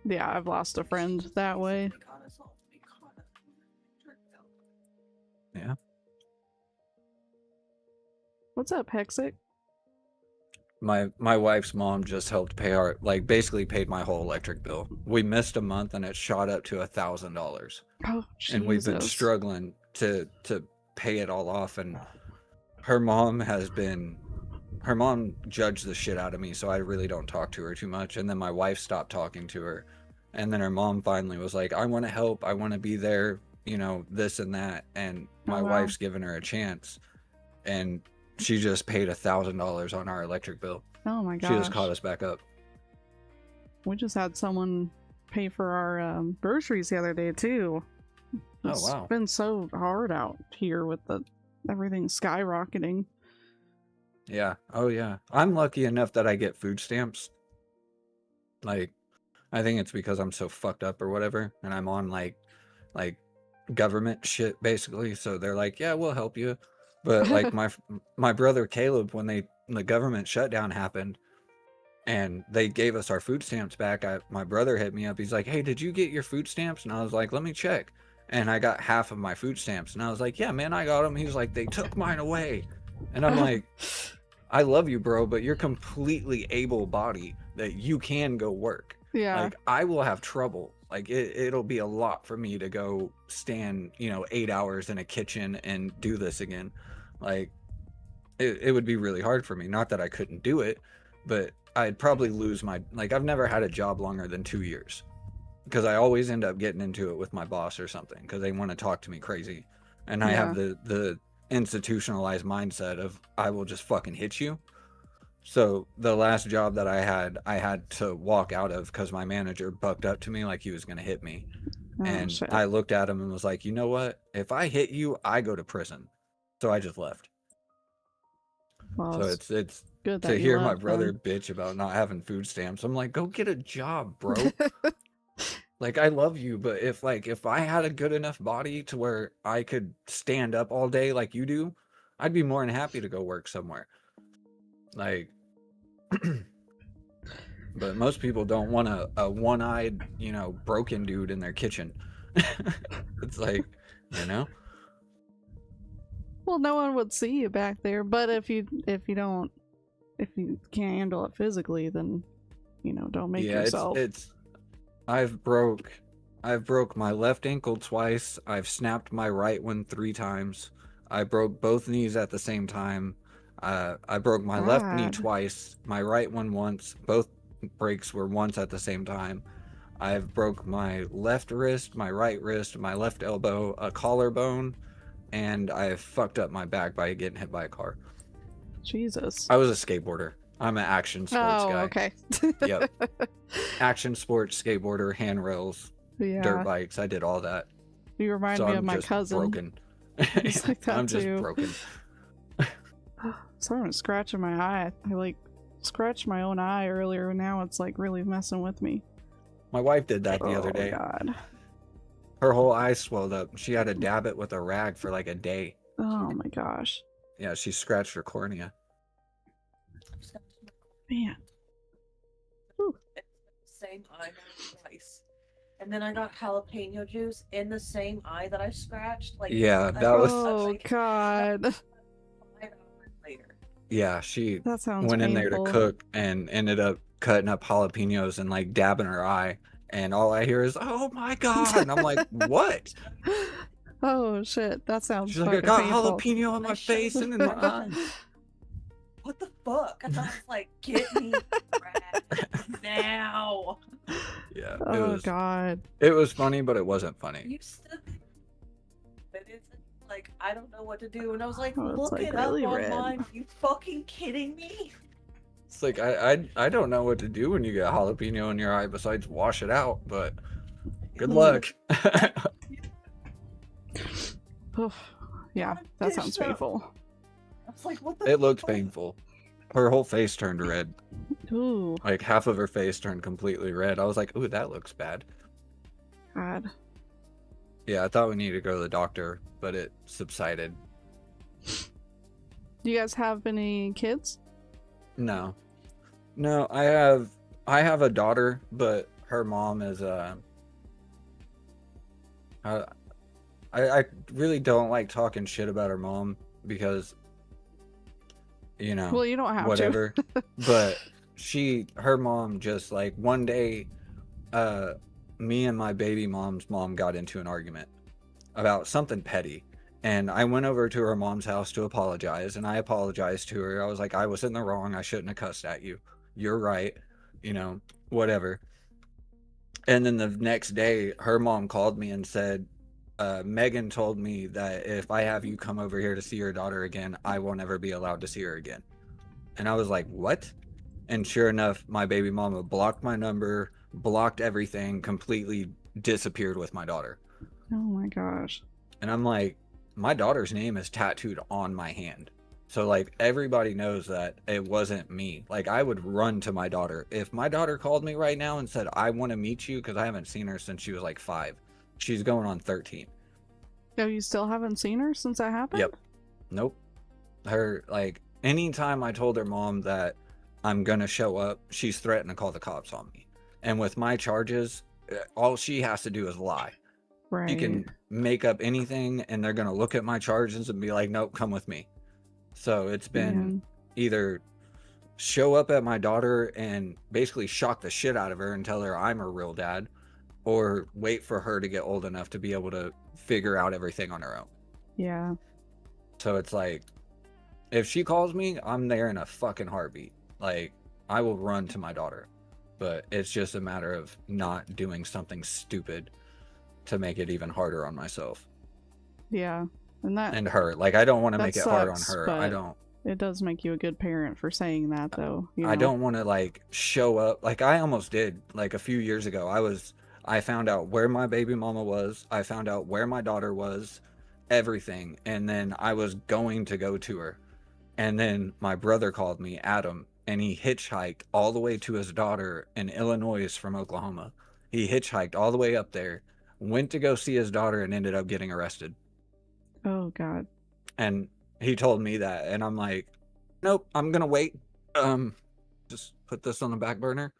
Yeah, I've lost a friend that way. Yeah. What's up, Hexic? My wife's mom just helped pay basically paid my whole electric bill. We missed a month and it shot up to $1,000. Oh, Jesus. And we've been struggling to pay it all off. And her mom judged the shit out of me, so I really don't talk to her too much. And then my wife stopped talking to her. And then her mom finally was like, I want to help. I want to be there, this and that. And my wow. wife's given her a chance. And she just paid $1,000 on our electric bill. Oh my gosh. She just caught us back up. We just had someone pay for our groceries the other day too. It's wow. been so hard out here with everything skyrocketing. Yeah. Oh yeah. I'm lucky enough that I get food stamps. Like, I think it's because I'm so fucked up or whatever, and I'm on like government shit basically. So they're like, yeah, we'll help you. But like my brother Caleb, when the government shutdown happened, and they gave us our food stamps back, my brother hit me up. He's like, hey, did you get your food stamps? And I was like, let me check. And I got half of my food stamps, and I was like, yeah, man, I got them. He's like, they took mine away. And I'm like, I love you, bro, but you're completely able-bodied that you can go work. Yeah. Like, I will have trouble. Like, it'll be a lot for me to go stand, 8 hours in a kitchen and do this again. Like, it would be really hard for me. Not that I couldn't do it, but I'd probably lose I've never had a job longer than 2 years. Because I always end up getting into it with my boss or something, because they want to talk to me crazy. And I have the institutionalized mindset of, I will just fucking hit you. So the last job that I had to walk out of because my manager bucked up to me like he was going to hit me. Oh, And shit. I looked at him and was like, you know what? If I hit you, I go to prison. So I just left. Well, So it's good that to you hear my left, brother then. bitch about not having food stamps. I'm like, go get a job, bro. Like, I love you, but if I had a good enough body to where I could stand up all day like you do, I'd be more than happy to go work somewhere. Like, but most people don't want a one-eyed, broken dude in their kitchen. It's like, Well, no one would see you back there, but if you can't handle it physically, then don't make yourself. I've broke my left ankle twice. I've snapped my right one 3 times. I broke both knees at the same time. I broke my left knee God. twice, my right one once. Both breaks were once at the same time. I've broke my left wrist, my right wrist, my left elbow, a collarbone, and I've fucked up my back by getting hit by a car. Jesus. I was a skateboarder. I'm an action sports guy. Okay. Yep. Action sports, skateboarder, handrails, Yeah. dirt bikes. I did all that. You remind So me I'm of my just cousin. broken. He's like that I'm just too. broken. Starting to scratch in my eye. I like scratched my own eye earlier, and now it's like really messing with me. My wife did that the other Oh day. God. Her whole eye swelled up. She had to dab it with a rag for like a day. Oh my gosh. Yeah, she scratched her cornea. Man. Same eye twice. And then I got jalapeno juice in the same eye that I scratched. Like, Yeah, that was. Oh God. 5 hours later. Yeah, she That sounds went in there to painful. cook and ended up cutting up jalapenos and like dabbing her eye. And all I hear is, "Oh my God!" And I'm like, "What?" Oh shit, that sounds She's like, "I fucking got painful. jalapeno on my face and in my eye." What the fuck? And I was like, get me rag now. Yeah, Oh God. it was funny, but it wasn't funny. You still, but it's like, I don't know what to do. And I was like, Oh, it's, look like, it really up red. online. Are you fucking kidding me? It's like I don't know what to do when you get jalapeno in your eye besides wash it out, but good luck. Oof. Yeah, that sounds Dish up. painful. I was like, what the It looks fuck? painful. Her whole face turned red. Ooh, Like half of her face turned completely red. I was like, "Ooh, that looks bad." God. Yeah, I thought we needed to go to the doctor, but it subsided. Do you guys have any kids? No. No, I have a daughter, but her mom is I really don't like talking shit about her mom because you know, Well, you don't have whatever. But her mom just like one day me and my baby mom's mom got into an argument about something petty. And I went over to her mom's house to apologize, and I apologized to her. I was like, I was in the wrong. I shouldn't have cussed at you. You're right. You know, whatever. And then the next day, her mom called me and said, Megan told me that if I have you come over here to see your daughter again, I will never be allowed to see her again. And I was like, what? And sure enough, my baby mama blocked my number, blocked everything, completely disappeared with my daughter. Oh my gosh. And I'm like, my daughter's name is tattooed on my hand. So like everybody knows that it wasn't me. Like I would run to my daughter. If my daughter called me right now and said, I want to meet you, because I haven't seen her since she was like 5. She's going on 13. Oh, you still haven't seen her since that happened? Yep. Nope. Her, like, anytime I told her mom that I'm gonna show up, she's threatened to call the cops on me. And with my charges, all she has to do is lie. Right. You can make up anything and they're gonna look at my charges and be like, nope, come with me. So it's been either show up at my daughter and basically shock the shit out of her and tell her I'm her real dad, or wait for her to get old enough to be able to figure out everything on her own. Yeah. So it's like, if she calls me, I'm there in a fucking heartbeat. Like, I will run to my daughter. But it's just a matter of not doing something stupid to make it even harder on myself. Yeah. And her. Like, I don't want to make it hard on sucks, her. but I don't. It does make you a good parent for saying that, though. You know? I don't want to, like, show up. Like, I almost did. Like, a few years ago, I found out where my baby mama was. I found out where my daughter was. Everything. And then I was going to go to her. And then my brother called me, Adam, and he hitchhiked all the way to his daughter in Illinois from Oklahoma. He hitchhiked all the way up there, went to go see his daughter, and ended up getting arrested. Oh, God. And he told me that, and I'm like, nope, I'm gonna wait. Just put this on the back burner.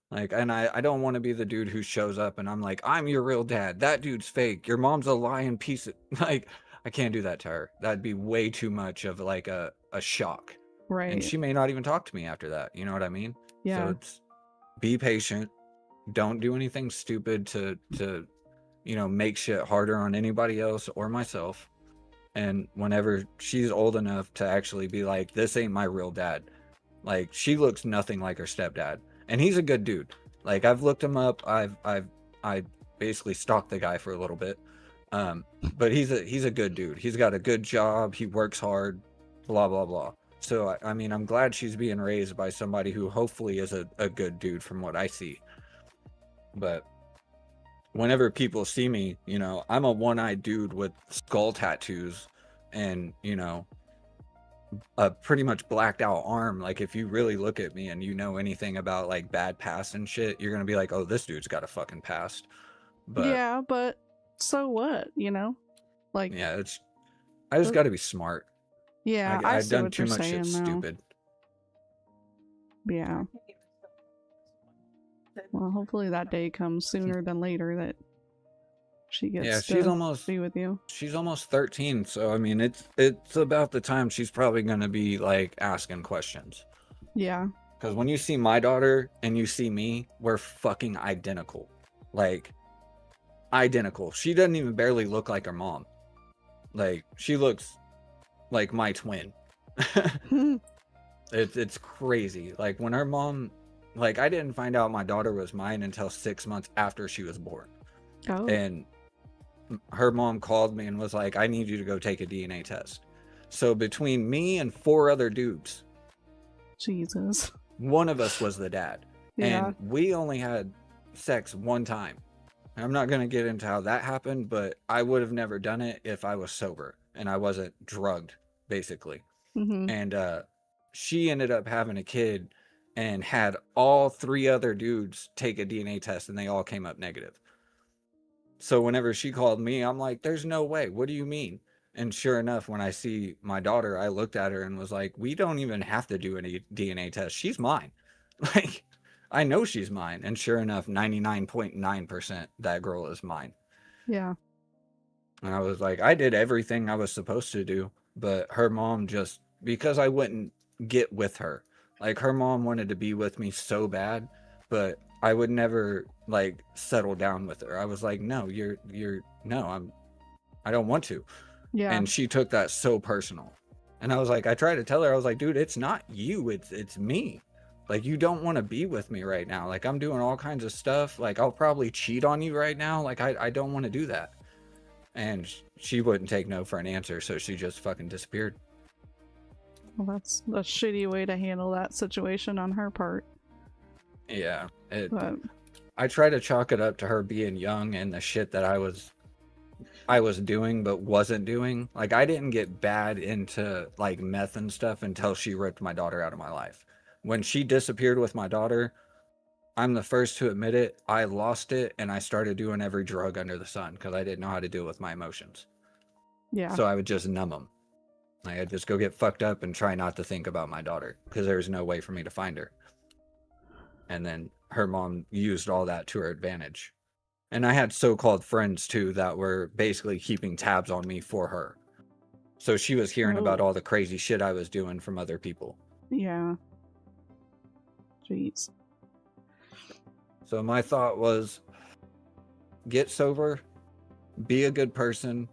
Like, and I don't want to be the dude who shows up and I'm like, I'm your real dad. That dude's fake. Your mom's a lying piece of, like, I can't do that to her. That'd be way too much of like a shock. Right. And she may not even talk to me after that. You know what I mean? Yeah. So it's be patient. Don't do anything stupid to you know, make shit harder on anybody else or myself. And whenever she's old enough to actually be like, this ain't my real dad. Like, she looks nothing like her stepdad. And he's a good dude. Like, I've looked him up. I basically stalked the guy for a little bit. But he's a good dude. He's got a good job. He works hard, blah, blah, blah. So, I mean, I'm glad she's being raised by somebody who hopefully is a good dude from what I see. But whenever people see me, you know, I'm a one-eyed dude with skull tattoos and, you know, a pretty much blacked out arm. Like if you really look at me and you know anything about like bad past and shit, you're gonna be like, oh, this dude's got a fucking past. But Yeah, but so what, you know? Like, yeah, I just got to be smart. yeah, I I've see done what too you're much saying shit now. stupid. Yeah. Well, hopefully that day comes sooner than later that she gets Yeah, to be with you. she's almost 13, so I mean it's about the time she's probably gonna be like asking questions. Yeah. Because when you see my daughter and you see me, we're fucking identical. Like identical. She doesn't even barely look like her mom. Like she looks like my twin. It's crazy. Like when her mom, like I didn't find out my daughter was mine until 6 months after she was born. Oh. And her mom called me and was like, I need you to go take a DNA test. So between me and 4 other dudes, Jesus. one of us was the dad. Yeah. And we only had sex one time. I'm not going to get into how that happened, but I would have never done it if I was sober and I wasn't drugged, basically. Mm-hmm. And she ended up having a kid and had all 3 other dudes take a DNA test and they all came up negative. So whenever she called me, I'm like, there's no way. What do you mean? And sure enough, when I see my daughter, I looked at her and was like, we don't even have to do any DNA test. She's mine. Like, I know she's mine. And sure enough, 99.9% that girl is mine. Yeah. And I was like, I did everything I was supposed to do. But her mom just, because I wouldn't get with her. Like, her mom wanted to be with me so bad, but I would never like settle down with her. I was like, no, I don't want to. Yeah. And she took that so personal. And I was like, I tried to tell her, I was like, dude, it's not you, it's me. Like, you don't want to be with me right now. Like, I'm doing all kinds of stuff. Like, I'll probably cheat on you right now. Like, I don't want to do that. And she wouldn't take no for an answer, so she just fucking disappeared. Well, that's a shitty way to handle that situation on her part. Yeah. But I try to chalk it up to her being young and the shit that I was doing but wasn't doing. Like, I didn't get bad into like meth and stuff until she ripped my daughter out of my life. When she disappeared with my daughter, I'm the first to admit it, I lost it and I started doing every drug under the sun because I didn't know how to deal with my emotions. yeah. So I would just numb them. Like, I'd just go get fucked up and try not to think about my daughter because there was no way for me to find her. And then her mom used all that to her advantage. And I had so-called friends too that were basically keeping tabs on me for her. So she was hearing about all the crazy shit I was doing from other people. Yeah. Jeez. So my thought was, get sober, be a good person.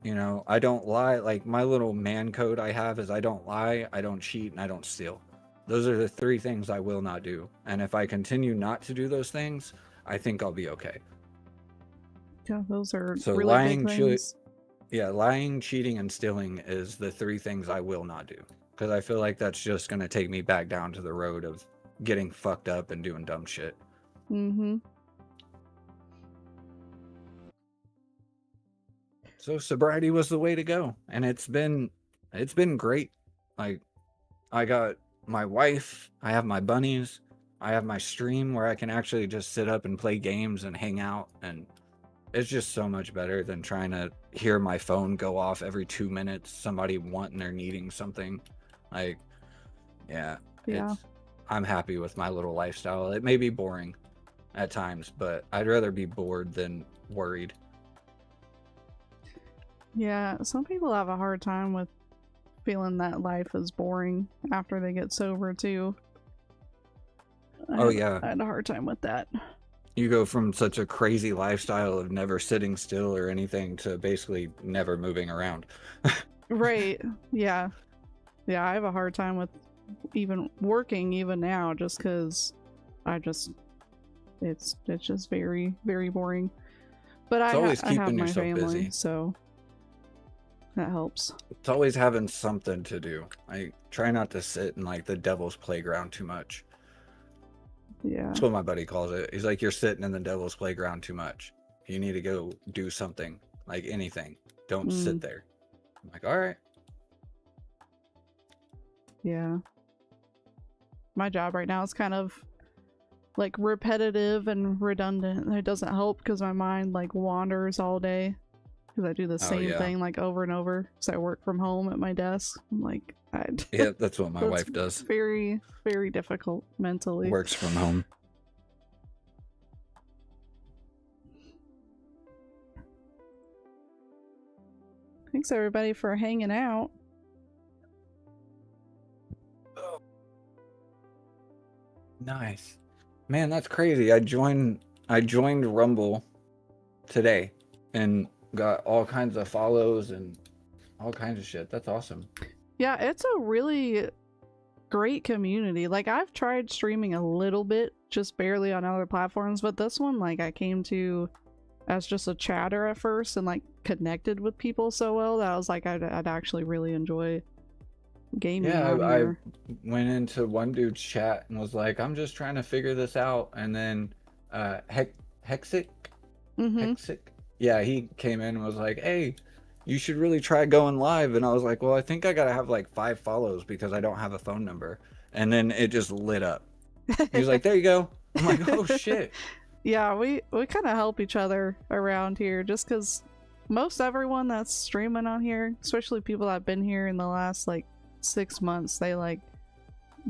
You know, I don't lie. Like, my little man code I have is I don't lie, I don't cheat, and I don't steal. Those are the 3 things I will not do. And if I continue not to do those things, I think I'll be okay. Yeah, those are So really lying, big things. lying, cheating, and stealing is the 3 things I will not do. Because I feel like that's just going to take me back down to the road of getting fucked up and doing dumb shit. Mm-hmm. So sobriety was the way to go. And it's been great. Like, I got my wife, I have my bunnies, I have my stream where I can actually just sit up and play games and hang out, and it's just so much better than trying to hear my phone go off every 2 minutes, somebody wanting or needing something. Like, yeah. I'm happy with my little lifestyle. It may be boring at times, but I'd rather be bored than worried. Yeah, some people have a hard time with feeling that life is boring after they get sober too. I had a hard time with that. You go from such a crazy lifestyle of never sitting still or anything to basically never moving around. Right. Yeah. Yeah, I have a hard time with even working even now just because it's just very, very boring. But I have my family, busy. So that helps. It's always having something to do. I try not to sit in like the devil's playground too much. Yeah. That's what my buddy calls it. He's like, you're sitting in the devil's playground too much. You need to go do something, like anything. Don't sit there. I'm like, all right. Yeah. My job right now is kind of like repetitive and redundant. It doesn't help because my mind like wanders all day because I do the same yeah. thing like over and over. So I work from home at my desk. I'm like, Yeah, that's what my that's wife does. very, very difficult mentally. Works from home. Thanks everybody for hanging out. Nice. Man, that's crazy. I joined Rumble today and got all kinds of follows and all kinds of shit. That's awesome. Yeah, it's a really great community. Like, I've tried streaming a little bit, just barely on other platforms, but this one, like, I came to as just a chatter at first and, like, connected with people so well that I was like, I'd actually really enjoy gaming on I here. went into one dude's chat and was like, I'm just trying to figure this out. And then xADDiC? Yeah, he came in and was like, hey, you should really try going live. And I was like, well, I think I gotta have like 5 follows because I don't have a phone number. And then it just lit up. He was like, there you go. I'm like, oh shit. Yeah, we kind of help each other around here just because most everyone that's streaming on here, especially people that have been here in the last like 6 months,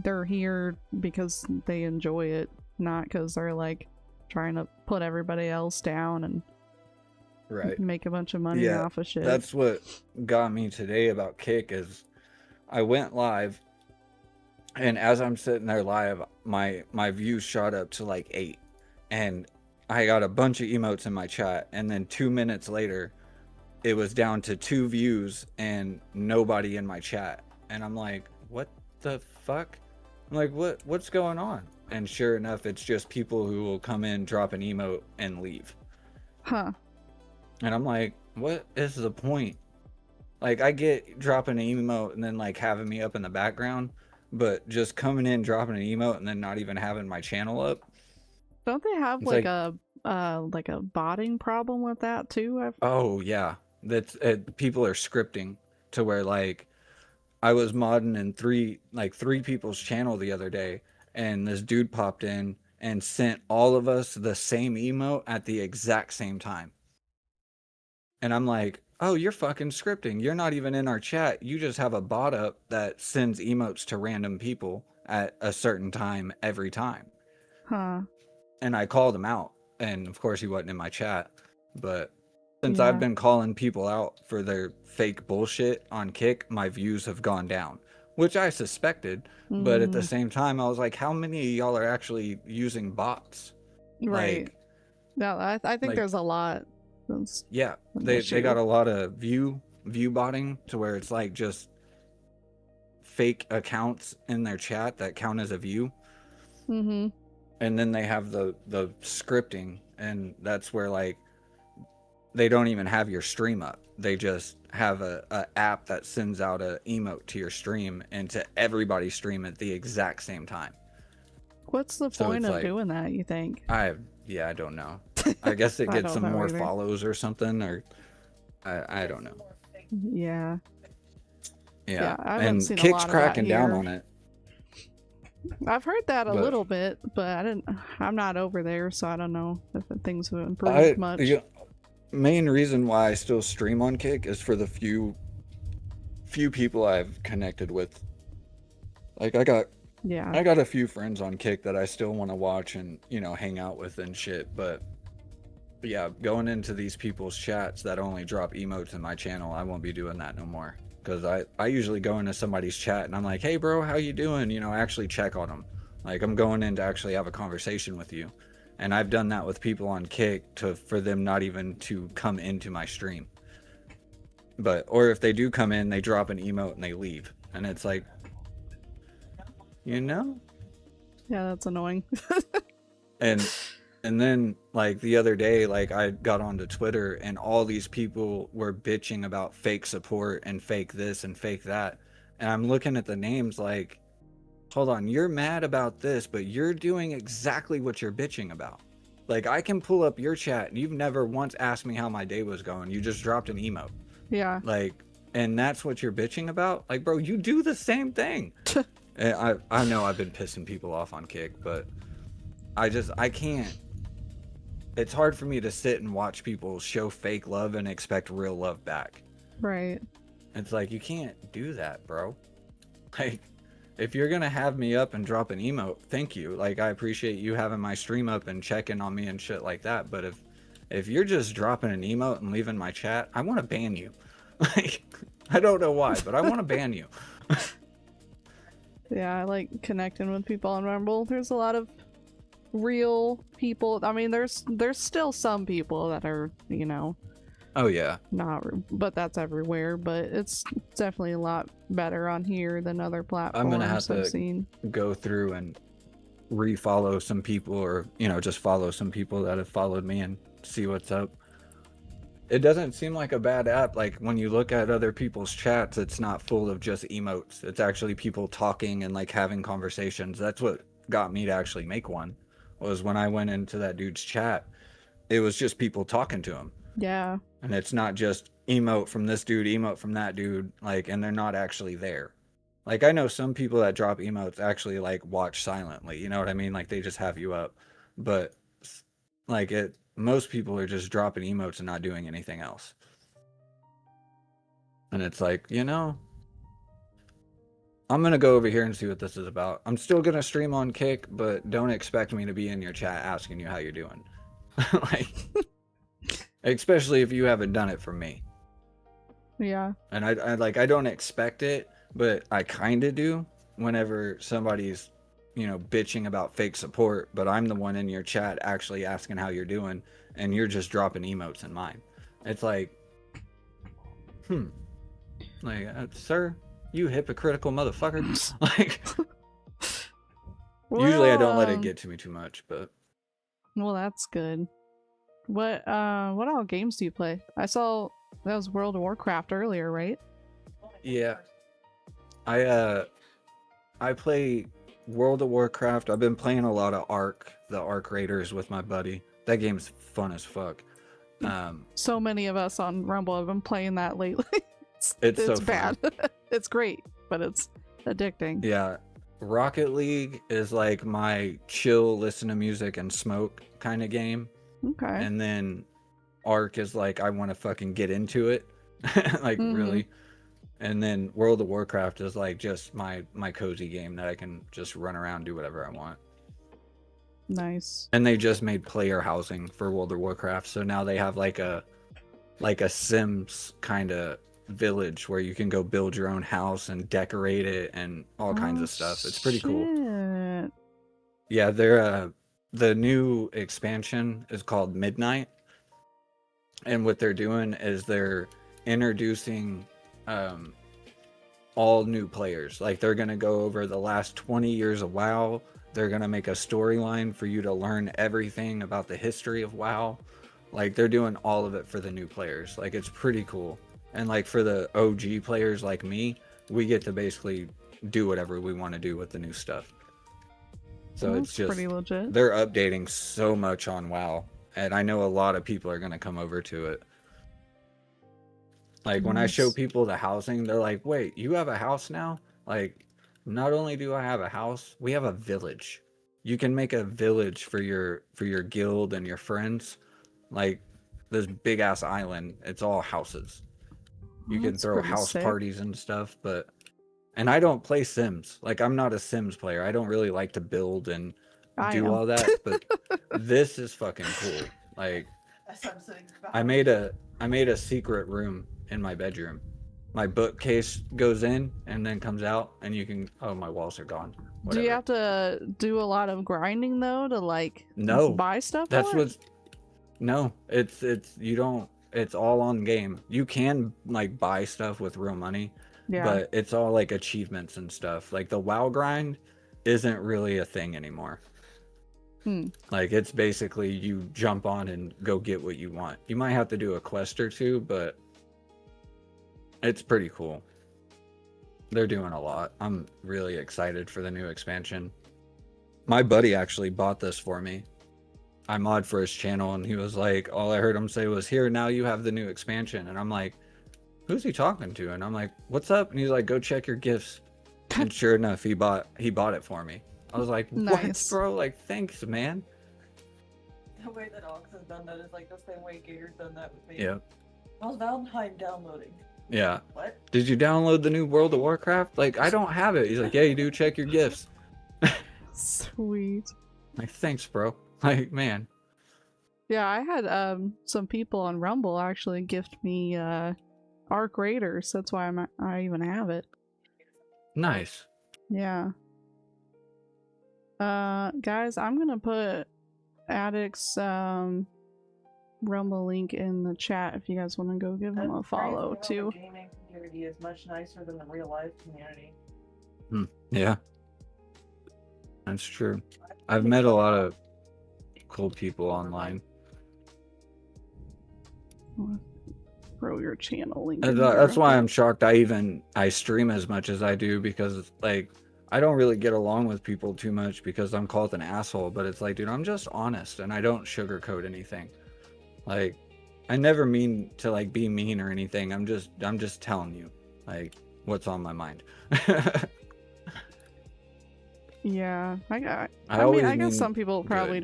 they're here because they enjoy it, not because they're like trying to put everybody else down and make a bunch of money off of shit. That's what got me today about Kick is I went live, and as I'm sitting there live, my views shot up to like 8, and I got a bunch of emotes in my chat, and then 2 minutes later it was down to 2 views and nobody in my chat. And I'm like, what the fuck? I'm like, what's going on? And sure enough, it's just people who will come in, drop an emote, and leave. Huh. And I'm like, what is the point? Like, I get dropping an emote and then like having me up in the background, but just coming in, dropping an emote, and then not even having my channel up. Don't they have like a botting problem with that too? Oh yeah, that's people are scripting to where like I was modding in 3 people's channel the other day, and this dude popped in and sent all of us the same emote at the exact same time. And I'm like, oh, you're fucking scripting. You're not even in our chat. You just have a bot up that sends emotes to random people at a certain time every time. Huh. And I called him out. And of course he wasn't in my chat. But since I've been calling people out for their fake bullshit on Kick, my views have gone down, which I suspected. But at the same time, I was like, how many of y'all are actually using bots? Right. Like, no, I think like, there's a lot. Yeah, they got a lot of view botting to where it's like just fake accounts in their chat that count as a view. Mm-hmm. And then they have the scripting, and that's where like they don't even have your stream up. They just have a app that sends out a emote to your stream and to everybody's stream at the exact same time. What's the point of doing that, you think? I don't know. I guess it gets some more follows or something, or I don't know. Yeah. Yeah, I haven't seen Kick's a lot cracking of that down here. on it. I've heard that a little bit, but I'm not over there, so I don't know if things have improved much. Main reason why I still stream on Kick is for the few people I've connected with. Like I got a few friends on Kick that I still want to watch and, you know, hang out with and shit, but yeah, going into these people's chats that only drop emotes in my channel, I won't be doing that no more. Because I usually go into somebody's chat and I'm like, hey bro, how you doing? You know, actually check on them. Like, I'm going in to actually have a conversation with you. And I've done that with people on Kick for them not even to come into my stream. Or if they do come in, they drop an emote and they leave. And it's like, you know? Yeah, that's annoying. And then, like, the other day, like, I got onto Twitter and all these people were bitching about fake support and fake this and fake that. And I'm looking at the names like, hold on, you're mad about this, but you're doing exactly what you're bitching about. Like, I can pull up your chat and you've never once asked me how my day was going. You just dropped an emote. Yeah. Like, and that's what you're bitching about? Like, bro, you do the same thing. And I know I've been pissing people off on Kick, but I can't. It's hard for me to sit and watch people show fake love and expect real love back. Right. It's like, you can't do that, bro. Like, if you're gonna have me up and drop an emote, thank you. Like, I appreciate you having my stream up and checking on me and shit like that. But if you're just dropping an emote and leaving my chat, I want to ban you. Like, I don't know why, but I want to ban you. Yeah, I like connecting with people on Rumble. There's a lot of real people. I mean, there's still some people that are, you know, Oh yeah, not, but that's everywhere. But it's definitely a lot better on here than other platforms I'm gonna have I've to seen. go through and refollow some people, or just follow some people that have followed me and see what's up. It doesn't seem like a bad app. Like, when you look at other people's chats, it's not full of just emotes. It's actually people talking and like having conversations. That's what got me to actually make one, was when I went into that dude's chat. It was just people talking to him. Yeah. And it's not just emote from this dude, emote from that dude, like, and they're not actually there. Like, I know some people that drop emotes actually like watch silently, you know what I mean? Like, they just have you up. But like, most people are just dropping emotes and not doing anything else. And it's like, I'm gonna go over here and see what this is about. I'm still gonna stream on Kick, but don't expect me to be in your chat asking you how you're doing. Like, especially if you haven't done it for me. Yeah. And I don't expect it, but I kind of do whenever somebody's, bitching about fake support, but I'm the one in your chat actually asking how you're doing, and you're just dropping emotes in mine. It's like, like, sir, you hypocritical motherfucker. Like, usually I don't let it get to me too much, but. Well, that's good. What all games do you play? I saw that was World of Warcraft earlier, right? Yeah. I play World of Warcraft. I've been playing a lot of the Arc Raiders with my buddy. That game's fun as fuck. So many of us on Rumble have been playing that lately. It's so bad. It's great, but it's addicting. Yeah. Rocket League is like my chill, listen to music and smoke kind of game. Okay. And then Arc is like, I want to fucking get into it. Like, really. And then World of Warcraft is like just my cozy game that I can just run around, do whatever I want. Nice. And they just made player housing for World of Warcraft, so now they have like a Sims kind of village where you can go build your own house and decorate it and all kinds of stuff. It's pretty cool. Yeah, the new expansion is called Midnight, and what they're doing is they're introducing all new players. Like, they're gonna go over the last 20 years of WoW. They're gonna make a storyline for you to learn everything about the history of WoW. Like, they're doing all of it for the new players. Like, it's pretty cool. And like, for the OG players like me, we get to basically do whatever we want to do with the new stuff. So it's just pretty legit. They're updating so much on WoW, and I know a lot of people are gonna come over to it. Like, when I show people the housing, they're like, wait, you have a house now? Like, not only do I have a house, we have a village. You can make a village for your guild and your friends. Like, this big ass island, it's all houses. You can throw house parties and stuff, and I don't play Sims. Like, I'm not a Sims player. I don't really like to build and do all that, but this is fucking cool. Like, I made a secret room in my bedroom. My bookcase goes in and then comes out, and you can, oh, my walls are gone. Whatever. Do you have to do a lot of grinding though to like buy stuff? No, it's you don't. It's all on game. You can like buy stuff with real money, but it's all like achievements and stuff. Like, the WoW grind isn't really a thing anymore. Like, it's basically you jump on and go get what you want. You might have to do a quest or two, but it's pretty cool. They're doing a lot. I'm really excited for the new expansion. My buddy actually bought this for me. I mod for his channel, and he was like, all I heard him say was, here, now you have the new expansion. And I'm like, who's he talking to? And I'm like, what's up? And he's like, go check your gifts. And sure enough, he bought it for me. I was like, what, Nice. bro? Like, thanks, man. The way that Ox has done that is like the same way Gator's done that with me. Yeah. How's Valentine downloading? Yeah. What? Did you download the new World of Warcraft? Like, I don't have it. He's like, yeah, you do. Check your gifts. Sweet. Like, thanks, bro. Like, man. Yeah, I had some people on Rumble actually gift me Arc Raiders. That's why I even have it. Nice. Yeah. Guys, I'm gonna put xADDiC's Rumble link in the chat if you guys want to go give him a follow too. The gaming community is much nicer than the real life community. Yeah. That's true. I've met a lot of cool people online. Throw your channel link. That's why I'm shocked I stream as much as I do, because like I don't really get along with people too much because I'm called an asshole, but it's like, dude, I'm just honest and I don't sugarcoat anything. Like, I never mean to like be mean or anything. I'm just telling you like what's on my mind. Yeah, I guess some people probably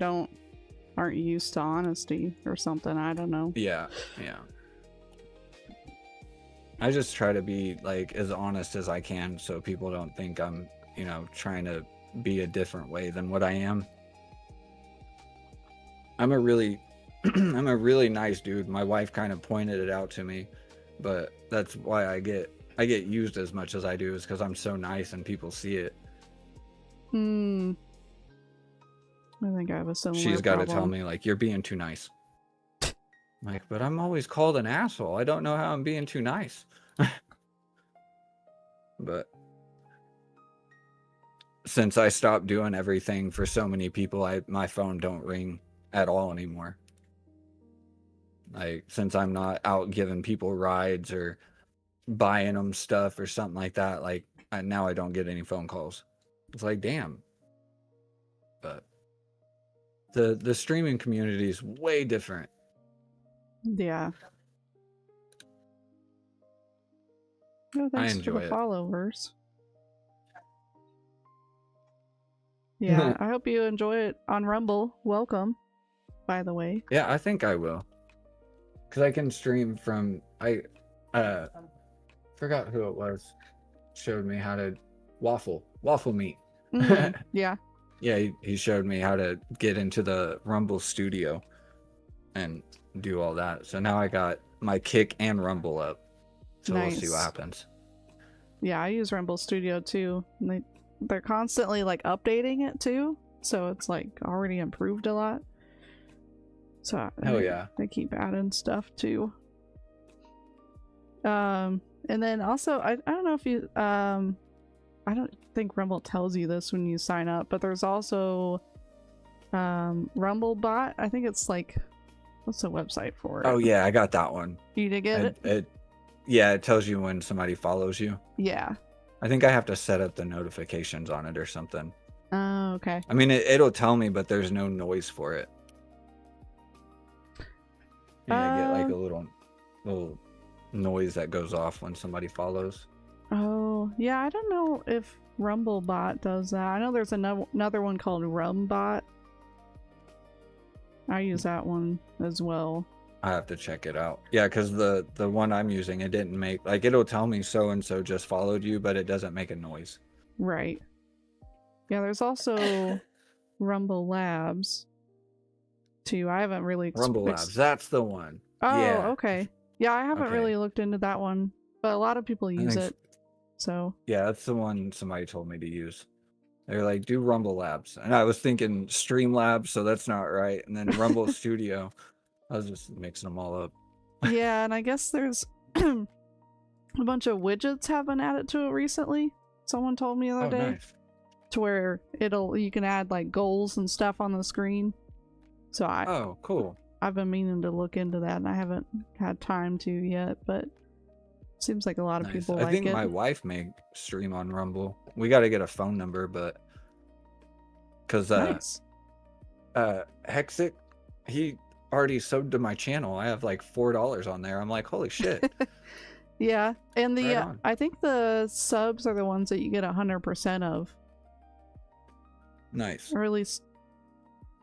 aren't used to honesty or something. I don't know. Yeah. I just try to be like as honest as I can so people don't think I'm, trying to be a different way than what I am. I'm a really nice dude. My wife kind of pointed it out to me, but that's why I get used as much as I do, is because I'm so nice and people see it. I think I have a similar She's got to problem. tell me like, you're being too nice. Like, but I'm always called an asshole. I don't know how I'm being too nice. But since I stopped doing everything for so many people, my phone don't ring at all anymore. Like, since I'm not out giving people rides or buying them stuff or something like that, like now I don't get any phone calls. It's like, damn. But the streaming community is way different. Yeah. Oh, thanks enjoy for the it. followers. Yeah, I hope you enjoy it on Rumble. Welcome, by the way. Yeah, I think I will. Because I can stream from... I forgot who it was. Showed me how to... Waffle meat. Yeah. Yeah, he showed me how to get into the Rumble studio and do all that. So now I got my Kick and Rumble up. So Nice. We'll see what happens. Yeah, I use Rumble Studio too. And they're constantly like updating it too. So it's like already improved a lot. So Hell yeah. They keep adding stuff too. And then also I don't know if you I don't think Rumble tells you this when you sign up, but there's also Rumble Bot. I think it's like, what's the website for it? Oh yeah, I got that one. You did get it? Yeah, it tells you when somebody follows you. Yeah. I think I have to set up the notifications on it or something. Oh, okay. I mean, it'll tell me, but there's no noise for it. Yeah, I get like a little noise that goes off when somebody follows. Oh, yeah, I don't know if Rumblebot does that. I know there's another one called Rumbot. I use that one as well. I have to check it out. Yeah, because the one I'm using, it didn't make, like, it'll tell me so-and-so just followed you, but it doesn't make a noise. Right. Yeah, there's also Rumble Labs too. I haven't really... Rumble Labs, that's the one. Oh, yeah. okay. Yeah, I haven't Okay. really looked into that one, but a lot of people use it. So yeah, that's the one somebody told me to use. They're like, do Rumble Labs. And I was thinking Stream Labs, so that's not right. And then Rumble Studio. I was just mixing them all up. yeah, and I guess there's a bunch of widgets have been added to it recently. Someone told me the other day. Nice. To where you can add like goals and stuff on the screen. So Oh, cool. I've been meaning to look into that and I haven't had time to yet, but seems like a lot of Nice. people I like think it. my wife may stream on Rumble. We got to get a phone number, but because Nice. xADDiC, he already subbed to my channel. I have like $4 on there. I'm like, holy shit. Yeah, and the Right on. I think the subs are the ones that you get 100% of, Nice. or at least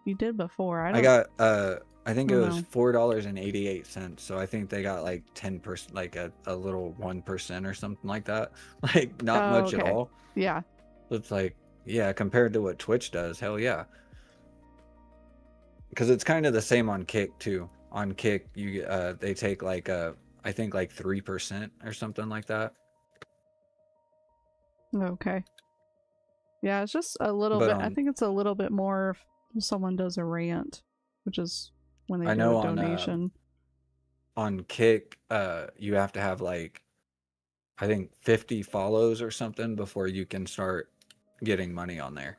you did before. I got I think it don't was know. $4.88, so I think they got like 10%, like a little 1% or something like that. Like not Oh, much at okay. all. Yeah. So it's like, yeah, compared to what Twitch does, hell yeah. Because it's kind of the same on Kick too. On Kick, you they take like I think like 3% or something like that. Okay. Yeah, it's just a little But bit. I think it's a little bit more if someone does a rant, which is when they I do know a donation. on Kick, you have to have like I think 50 follows or something before you can start getting money on there.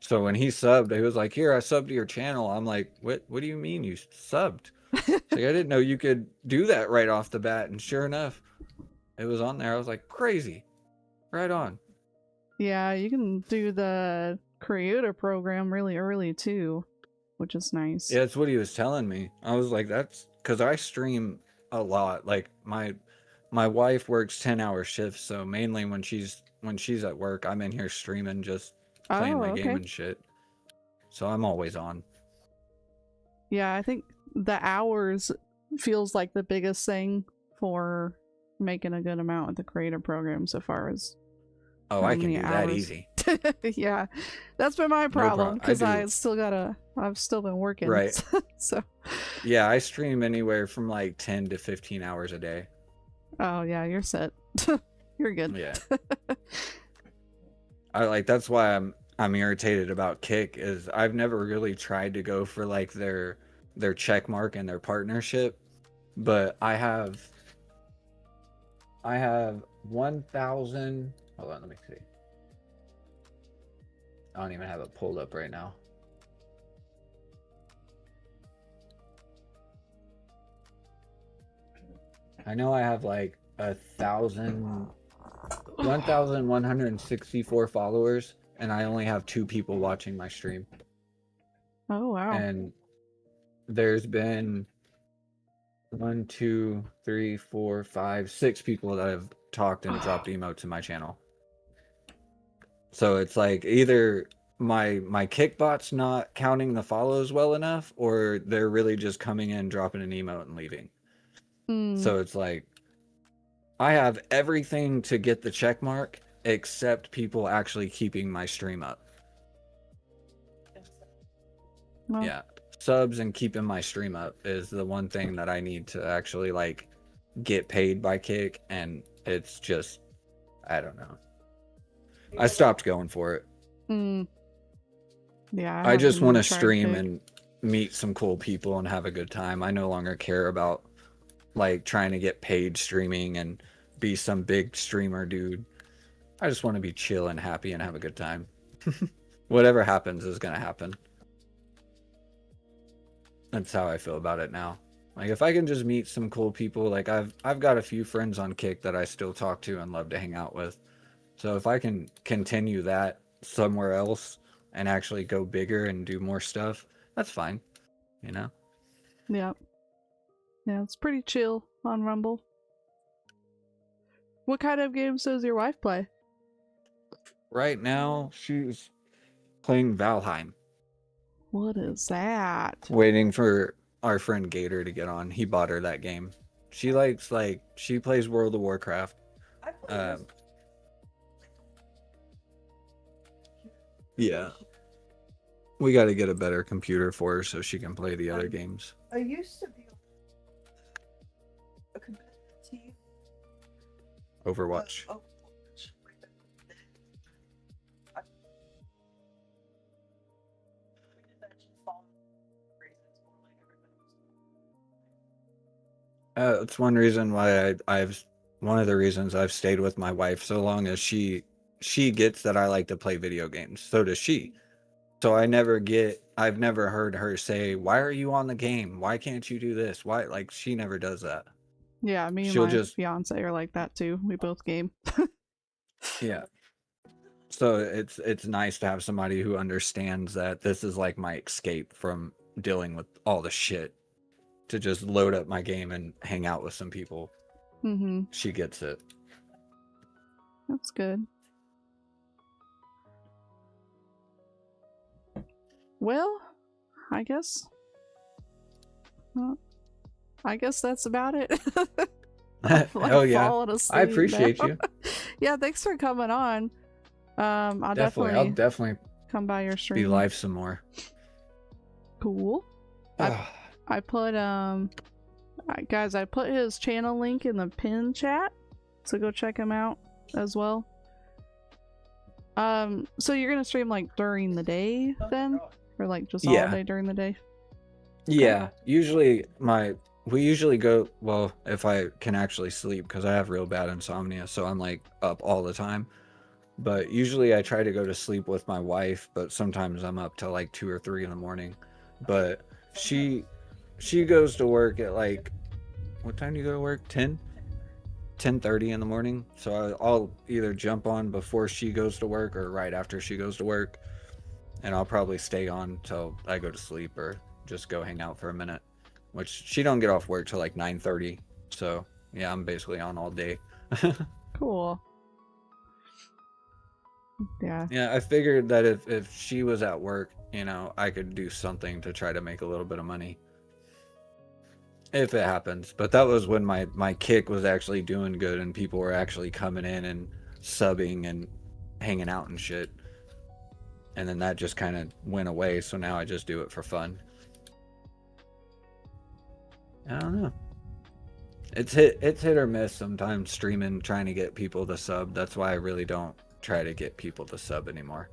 So when he subbed, he was like, "Here, I subbed to your channel." I'm like, "What do you mean you subbed?" It's like, I didn't know you could do that right off the bat. And sure enough, it was on there. I was like, crazy. Right on. Yeah, you can do the creator program really early too, which is nice. Yeah, that's what he was telling me. I was like, that's because I stream a lot. Like my wife works 10-hour shifts, so mainly when she's at work, I'm in here streaming, just playing Oh, my game okay. and shit. So I'm always on. Yeah, I think the hours feels like the biggest thing for making a good amount with the creator program so far as Oh, how I can many do that hours. easy. Yeah, that's been my problem problem. because I've still been working. Right. So, Yeah, I stream anywhere from like 10 to 15 hours a day. oh yeah, you're set. You're good. Yeah. I like that's why I'm irritated about Kick is I've never really tried to go for like their check mark and their partnership, but I have 1,000. Hold on, let me see. I don't even have it pulled up right now. I know I have like 1,164 followers, and I only have 2 people watching my stream. Oh wow. And there's been 1, 2, 3, 4, 5, 6 people that have talked and dropped emotes to my channel. So it's like either my Kickbot's not counting the follows well enough, or they're really just coming in, dropping an emote, and leaving. So it's like I have everything to get the check mark except people actually keeping my stream up. Well, Yeah, subs and keeping my stream up is the one thing that I need to actually like get paid by Kick, and it's just I don't know. I stopped going for it. Yeah, I just haven't want to tried stream Kick. and meet some cool people and have a good time. I no longer care about like trying to get paid streaming and be some big streamer dude. I just want to be chill and happy and have a good time. Whatever happens is gonna happen. That's how I feel about it now. Like if I can just meet some cool people, like I've got a few friends on Kick that I still talk to and love to hang out with. So if I can continue that somewhere else and actually go bigger and do more stuff, that's fine. You know? Yeah. Yeah, it's pretty chill on Rumble. What kind of games does your wife play? Right now, she's playing Valheim. What is that? Waiting for our friend Gator to get on. He bought her that game. She likes she plays World of Warcraft. I play Yeah. We got to get a better computer for her so she can play the other games. I used to be a competitive team. Overwatch. It's one reason why I've one of the reasons I've stayed with my wife so long is she gets that I like to play video games. So does she. So I've never heard her say, "Why are you on the game? Why can't you do this?" Why like she never does that. Yeah, me and She'll my just fiance are like that too. We both game. yeah. So it's nice to have somebody who understands that this is like my escape from dealing with all the shit, to just load up my game and hang out with some people. Mm-hmm. she gets it. That's good. Well, I guess. I guess that's about it. I'm, like, Hell yeah. falling asleep I appreciate now. you. Yeah, thanks for coming on. I'll I'll definitely come by your stream. be live some more. Cool. I put guys, I put his channel link in the pin chat, so go check him out as well. So you're gonna stream like during the day then, or like just all day during the day? Yeah, usually we usually go, well, if I can actually sleep, because I have real bad insomnia, so I'm like up all the time. But usually I try to go to sleep with my wife, but sometimes I'm up till like 2 or 3 in the morning. But she goes to work at like, what time do you go to work? 10:30 in the morning. So I'll either jump on before she goes to work or right after she goes to work, and I'll probably stay on till I go to sleep or just go hang out for a minute, which she don't get off work till like 9:30. So yeah, I'm basically on all day. Cool. Yeah. Yeah, I figured that if she was at work, you know, I could do something to try to make a little bit of money. If it happens. But that was when my kick was actually doing good and people were actually coming in and subbing and hanging out and shit. And then that just kind of went away, so now I just do it for fun. I don't know. It's hit or miss sometimes, streaming, trying to get people to sub. That's why I really don't try to get people to sub anymore.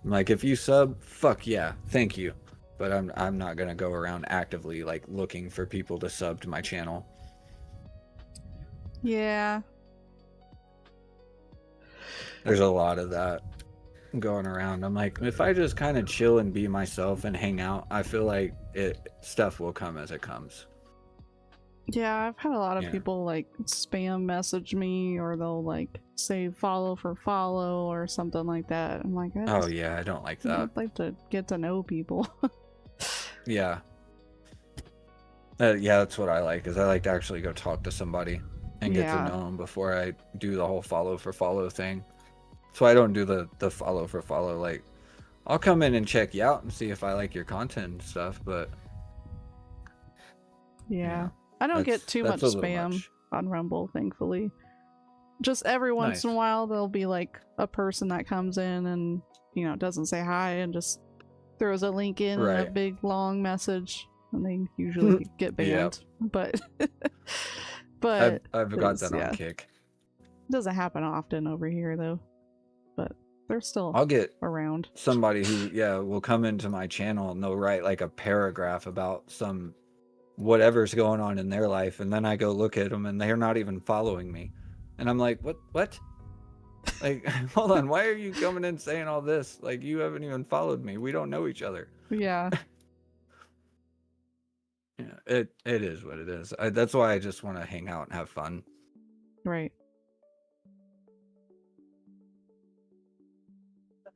Like, if you sub, fuck yeah, thank you. But I'm not gonna go around actively like looking for people to sub to my channel. Yeah. There's a lot of that going around. I'm like, if I just kind of chill and be myself and hang out, I feel like stuff will come as it comes. Yeah, I've had a lot of people like spam message me, or they'll like say follow for follow or something like that. I'm like, oh yeah, I don't like that. I'd like to get to know people. Yeah. Yeah, that's what I like, is I like to actually go talk to somebody and get to know them before I do the whole follow for follow thing. So I don't do the follow for follow. Like, I'll come in and check you out and see if I like your content and stuff, but yeah. I don't get too much spam on Rumble, thankfully. Just every once in a while there'll be like a person that comes in and, you know, doesn't say hi and just throws a link in a big long message, and they usually get banned. But I've got that on Kick. It doesn't happen often over here though. But they're still I'll get around. Somebody who will come into my channel and they'll write like a paragraph about some whatever's going on in their life, and then I go look at them and they're not even following me, and I'm like, what? Like, hold on, why are you coming in saying all this? Like, you haven't even followed me. We don't know each other. Yeah. Yeah, it is what it is. That's why I just want to hang out and have fun. Right.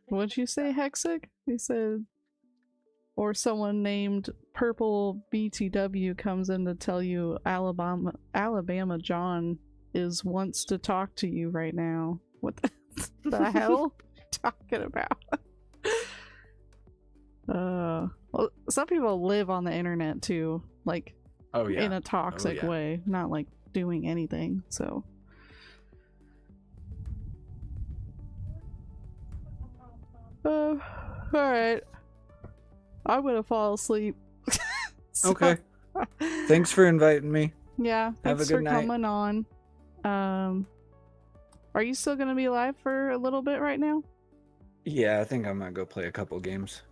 What'd you say, xADDiC? You said, or someone named Purple BTW comes in to tell you Alabama John wants to talk to you right now. What the hell are you talking about? Well, some people live on the internet too, like in a toxic way, not like doing anything. So all right, I'm gonna fall asleep. Okay. Thanks for inviting me. Yeah, thanks for coming on. Are you still gonna be live for a little bit right now? Yeah, I think I might go play a couple games.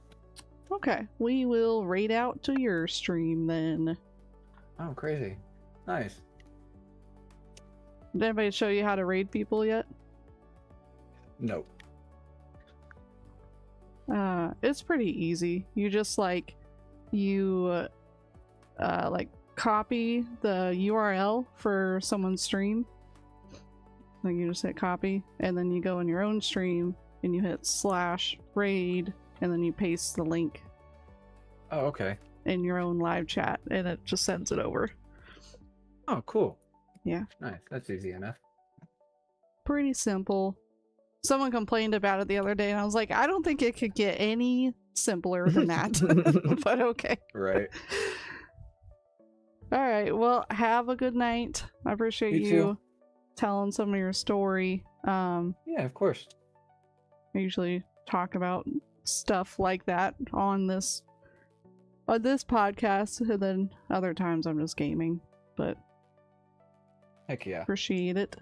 Okay, we will raid out to your stream then. Oh, crazy. Nice. Did anybody show you how to raid people yet? Nope. It's pretty easy. You just like copy the URL for someone's stream. Like, you just hit copy, and then you go in your own stream and you hit /raid, and then you paste the link. Oh, okay. In your own live chat, and it just sends it over. Oh, cool. Yeah. Nice. That's easy enough. Pretty simple. Someone complained about it the other day, and I was like, I don't think it could get any simpler than that. But okay. Right. All right. Well, have a good night. I appreciate You you too. telling some of your story. Yeah, of course. I usually talk about stuff like that on this podcast, and then other times I'm just gaming. But Heck yeah. appreciate it.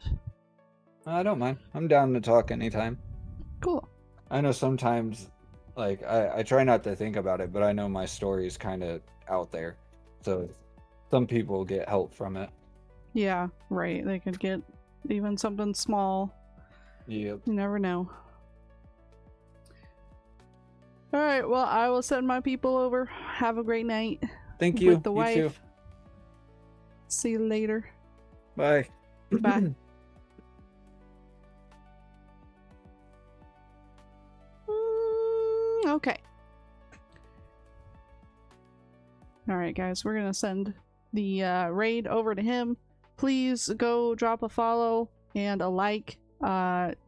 I don't mind. I'm down to talk anytime. Cool. I know sometimes, like, I try not to think about it, but I know my story is kind of out there. So some people get help from it. Yeah, right. They could get even something small. Yep. You never know. All right. Well, I will send my people over. Have a great night. Thank you. With the You wife. too. See you later. Bye. Bye. Okay. Alright, guys, we're gonna send the raid over to him. Please go drop a follow and a like.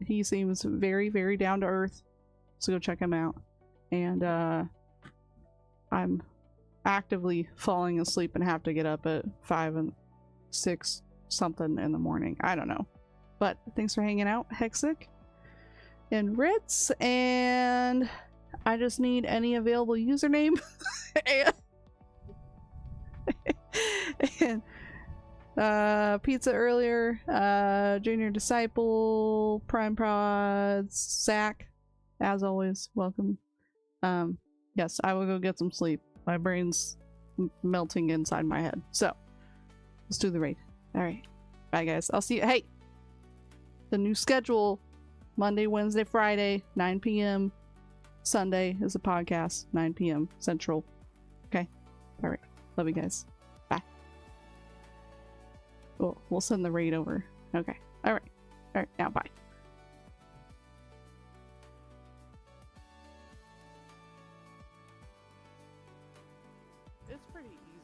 He seems very, very down to earth. So go check him out. And I'm actively falling asleep and have to get up at 5 and 6 something in the morning. I don't know. But thanks for hanging out, xADDiC and Ritz, and I just need any available username. and pizza earlier, Junior Disciple, Prime Prods, Zach, as always, welcome. Yes, I will go get some sleep. My brain's melting inside my head. So, let's do the raid. Alright. Bye, guys. I'll see you. Hey! The new schedule, Monday, Wednesday, Friday, 9 p.m. Sunday is a podcast, 9 p.m. Central. Okay? Alright. Love you guys. Bye. We'll send the raid over. Okay. Alright. Alright, now bye. It's pretty easy.